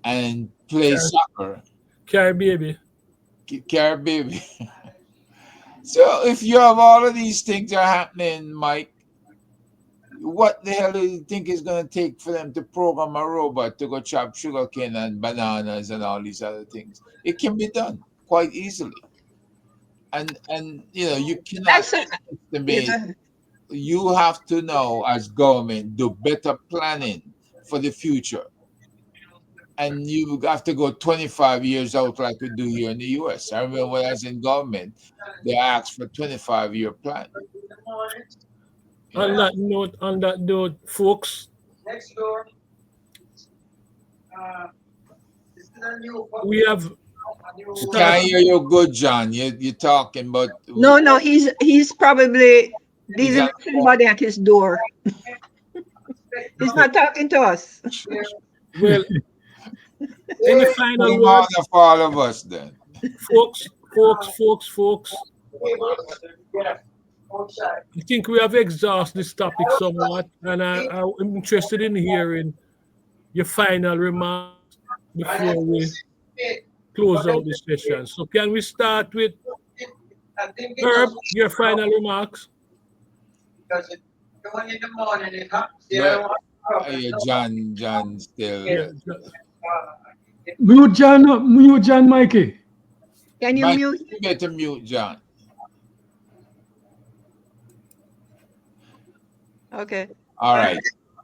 Speaker 8: and play
Speaker 1: Carry,
Speaker 8: soccer,
Speaker 1: carry baby.
Speaker 8: carry baby. So if you have all of these things are happening, Mike, what the hell do you think is going to take for them to program a robot to go chop sugarcane and bananas and all these other things? It can be done quite easily, and you cannot
Speaker 7: That's a, yeah, go
Speaker 8: estimate.
Speaker 7: ahead.
Speaker 8: You have to know as government do better planning for the future, and you have to go 25 years out like we do here in the US. I remember when I was in government, they asked for 25-year plan. You know,
Speaker 1: On that note, folks, we have
Speaker 8: we can't
Speaker 1: started.
Speaker 8: hear you good, John. You're talking, but
Speaker 7: No, no, he's probably
Speaker 8: he's
Speaker 7: dealing
Speaker 8: on
Speaker 7: with somebody at his door. He's
Speaker 1: Okay.
Speaker 7: not talking to us.
Speaker 1: Well, any final
Speaker 8: same
Speaker 1: words,
Speaker 8: order for all of us then.
Speaker 1: folks? I think we have exhausted this topic somewhat, and I'm interested in hearing your final remarks before we close out the session. So, can we start with Herb? Your final remarks.
Speaker 8: Yeah, yeah, John
Speaker 1: Yeah.
Speaker 8: still.
Speaker 4: Mute John Mikey.
Speaker 7: Can you
Speaker 8: Mike,
Speaker 7: mute?
Speaker 8: you better mute John.
Speaker 7: Okay.
Speaker 8: All right.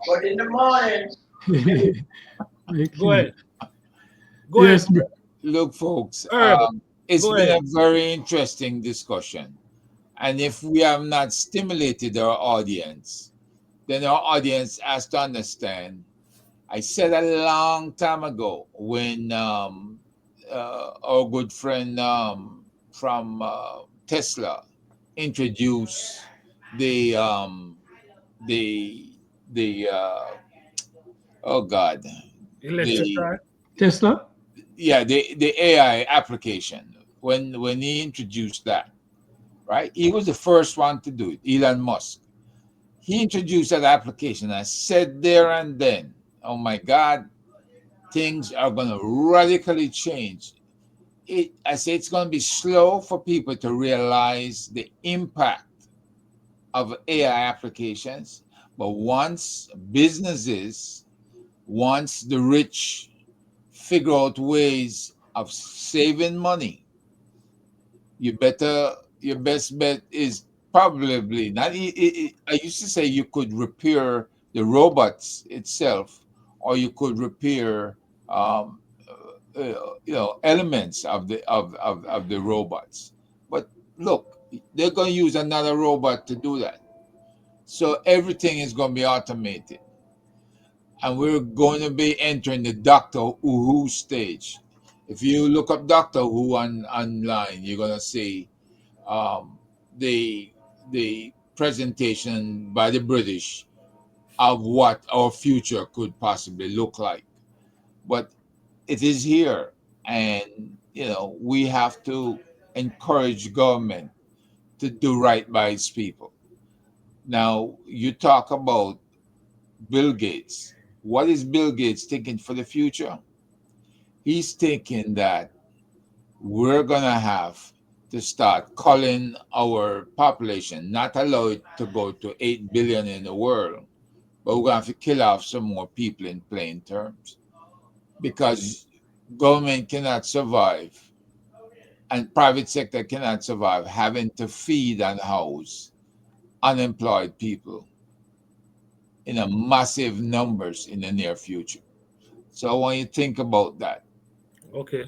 Speaker 1: Go
Speaker 4: Mikey.
Speaker 1: ahead. Go ahead,
Speaker 4: Yes,
Speaker 8: Look, folks,
Speaker 1: Herb.
Speaker 8: it's
Speaker 1: Go
Speaker 8: been
Speaker 1: ahead.
Speaker 8: a very interesting discussion. And if we have not stimulated our audience, then our audience has to understand. I said a long time ago when our good friend from Tesla introduced the the the oh God,
Speaker 1: Electric
Speaker 8: the
Speaker 1: car.
Speaker 4: Tesla.
Speaker 8: the AI application. When he introduced that, right? He was the first one to do it, Elon Musk. He introduced that application. I said there and then, oh my God, things are going to radically change. I say it's going to be slow for people to realize the impact of AI applications, but once the rich figure out ways of saving money, your best bet is probably not. I used to say you could repair the robots itself, or you could repair um, elements of the robots. But look, they're going to use another robot to do that. So everything is going to be automated, and we're going to be entering the Doctor Who stage. If you look up Doctor Who online, you're going to see um, the the presentation by the British of what our future could possibly look like. But it is here, and we have to encourage government to do right by its people. Now, you talk about Bill Gates. What is Bill Gates thinking for the future? He's thinking that we're gonna have to start culling our population, not allow it to go to 8 billion in the world, but we're gonna have to kill off some more people in plain terms because government cannot survive and private sector cannot survive having to feed and house unemployed people. in a massive numbers in the near future. So I want you to think about that.
Speaker 1: Okay.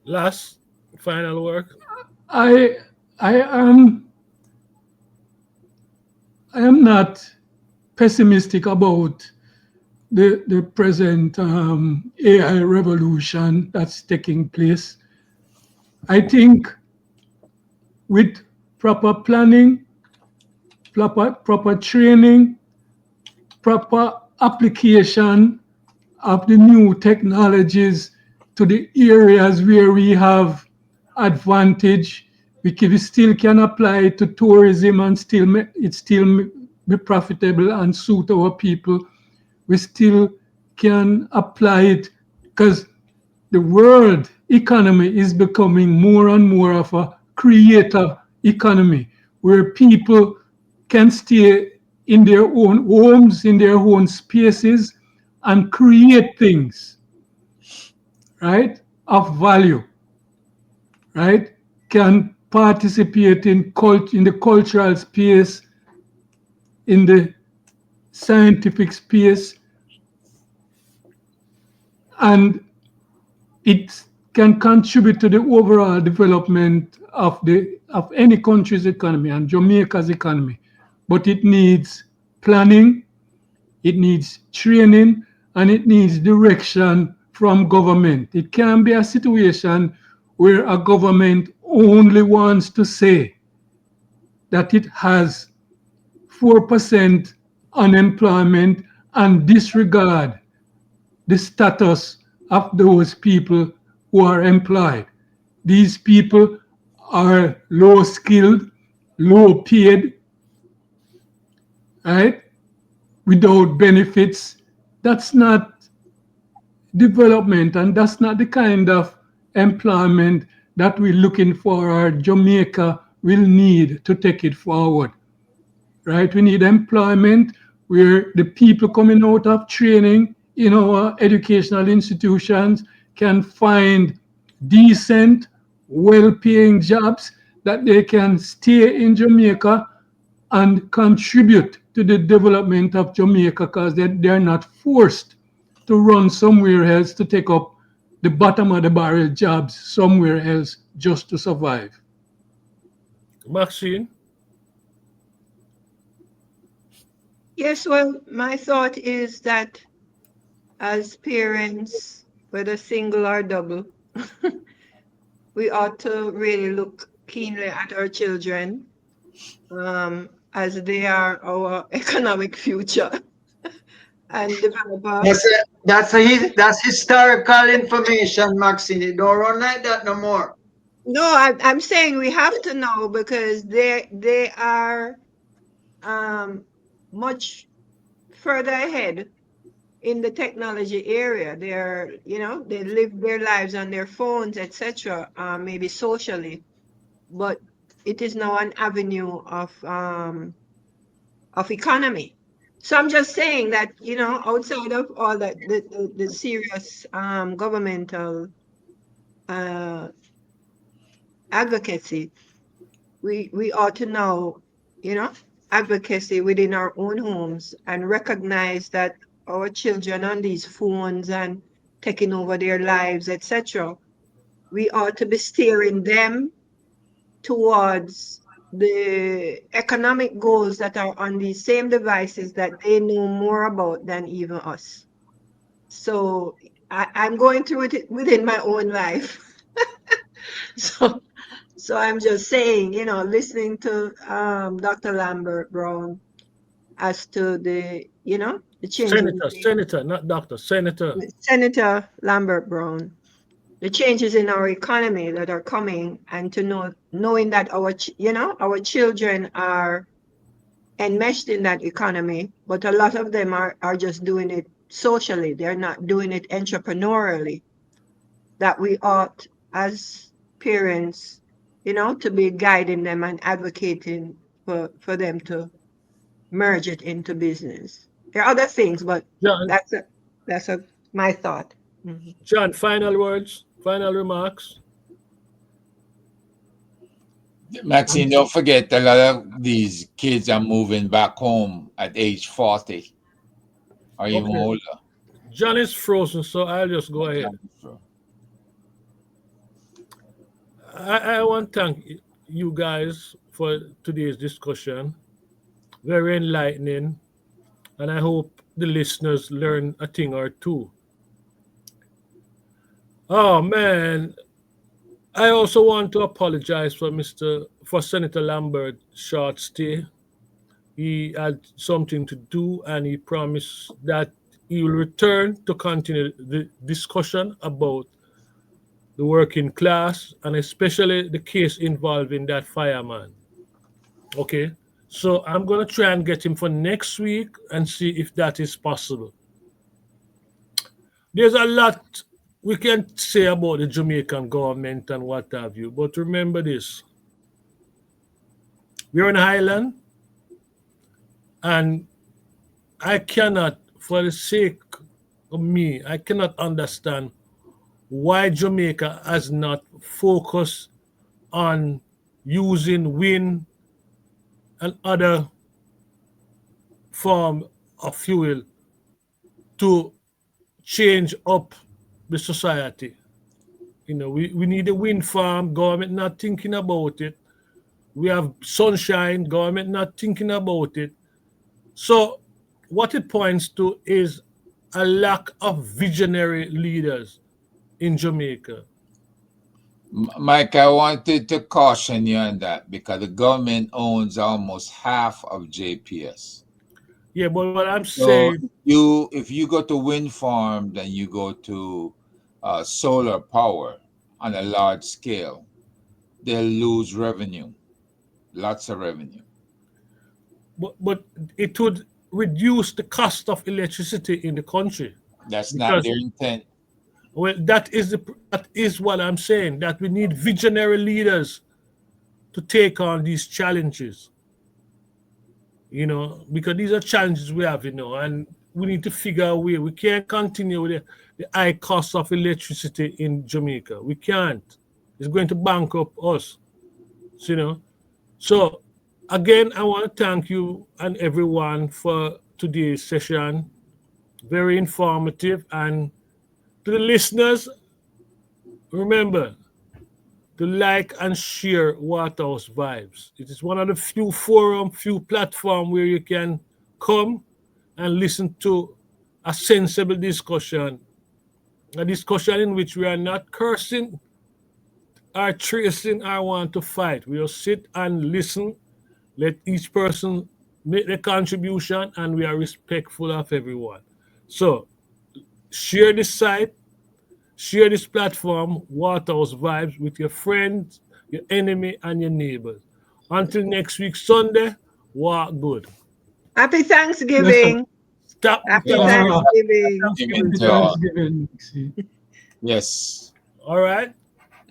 Speaker 1: Last final word.
Speaker 4: I I am I am not pessimistic about the present AI revolution that's taking place. I think with proper planning, proper training, proper application of the new technologies to the areas where we have advantage, we still can apply it to tourism and it still be profitable and suit our people. We still can apply it because the world economy is becoming more and more of a creative economy where people can stay in their own homes, in their own spaces, and create things, right, of value, right? Can participate in the cultural space, in the scientific space, and it can contribute to the overall development of any country's economy and Jamaica's economy. But it needs planning, it needs training, and it needs direction from government. It can be a situation where a government only wants to say that it has 4% unemployment and disregard the status of those people who are employed. These people are low skilled, low paid, right? Without benefits. That's not development, and that's not the kind of employment that we're looking for or Jamaica will need to take it forward, right? We need employment where the people coming out of training in our educational institutions can find decent, well paying jobs that they can stay in Jamaica and contribute to the development of Jamaica because they're not forced to run somewhere else to take up the bottom of the barrel jobs somewhere else just to survive.
Speaker 1: Maxine.
Speaker 7: Yes, well, my thought is that as parents, whether single or double, we ought to really look keenly at our children as they are our economic future and develop a.
Speaker 2: That's historical information, Maxine. It don't run like that no more.
Speaker 7: No, I'm saying we have to know because they are much further ahead in the technology area. They're, they live their lives on their phones, etc. Maybe socially, but it is now an avenue of economy. So I'm just saying that, outside of all that, the serious governmental advocacy, we ought to know, advocacy within our own homes and recognize that our children on these phones and taking over their lives, etc. We ought to be steering them towards the economic goals that are on these same devices that they know more about than even us. So I'm going through it within my own life. so so I'm just saying, listening to Dr. Lambert Brown as to the changes
Speaker 1: Senator, not doctor, Senator.
Speaker 7: Senator Lambert Brown, the changes in our economy that are coming, and to knowing that our children are enmeshed in that economy, but a lot of them are just doing it socially. They're not doing it entrepreneurially. That we ought, as parents, to be guiding them and advocating for them to merge it into business. There are other things, but
Speaker 1: John,
Speaker 7: that's my thought.
Speaker 1: John, final words, final remarks.
Speaker 8: Maxine, don't forget a lot of these kids are moving back home at age 40. or even
Speaker 1: Okay.
Speaker 8: older.
Speaker 1: John is frozen, so I'll just go ahead. I want to thank you guys for today's discussion. Very enlightening, and I hope the listeners learn a thing or two. Oh man, I also want to apologize for Senator Lambert short stay. He had something to do, and he promised that he will return to continue the discussion about the working class and especially the case involving that fireman. Okay, so I'm gonna try and get him for next week and see if that is possible. There's a lot we can say about the Jamaican government and what have you, but remember this: we're an island, and I cannot, for the sake of me, I cannot understand why Jamaica has not focused on using wind and other form of fuel to change up the society. We need a wind farm, government not thinking about it. We have sunshine, government not thinking about it. So what it points to is a lack of visionary leaders in Jamaica.
Speaker 8: Mike, I wanted to caution you on that because the government owns almost half of JPS.
Speaker 1: Yeah, but what I'm
Speaker 8: So
Speaker 1: saying,
Speaker 8: if you go to wind farm, then you go to solar power on a large scale, they'll lose revenue, lots of revenue.
Speaker 1: but it would reduce the cost of electricity in the country
Speaker 8: That's not
Speaker 1: because
Speaker 8: their intent.
Speaker 1: well, that is what I'm saying. That we need visionary leaders to take on these challenges. Because these are challenges we have, and we need to figure a way. We can't continue with the high cost of electricity in Jamaica. We can't. It's going to bankrupt us. So again, I want to thank you and everyone for today's session. Very informative. And to the listeners, remember to like and share Waterhouse Vibes. It is one of the few platform where you can come and listen to a sensible discussion, a discussion in which we are not cursing or tracing or want to fight. We'll sit and listen, let each person make the contribution, and we are respectful of everyone. So share this site, share this platform, Waterhouse Vibes, with your friends, your enemy, and your neighbors. Until next week, Sunday, walk good.
Speaker 7: Happy
Speaker 4: Yes, sir.
Speaker 7: Thanksgiving.
Speaker 1: Stop.
Speaker 7: Happy
Speaker 4: Ah,
Speaker 7: Thanksgiving.
Speaker 8: Amen
Speaker 4: happy
Speaker 8: to all.
Speaker 4: Thanksgiving, Nixie.
Speaker 8: Yes.
Speaker 1: All right.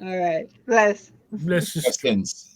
Speaker 7: All right. Bless.
Speaker 1: Bless you.
Speaker 8: Blessings.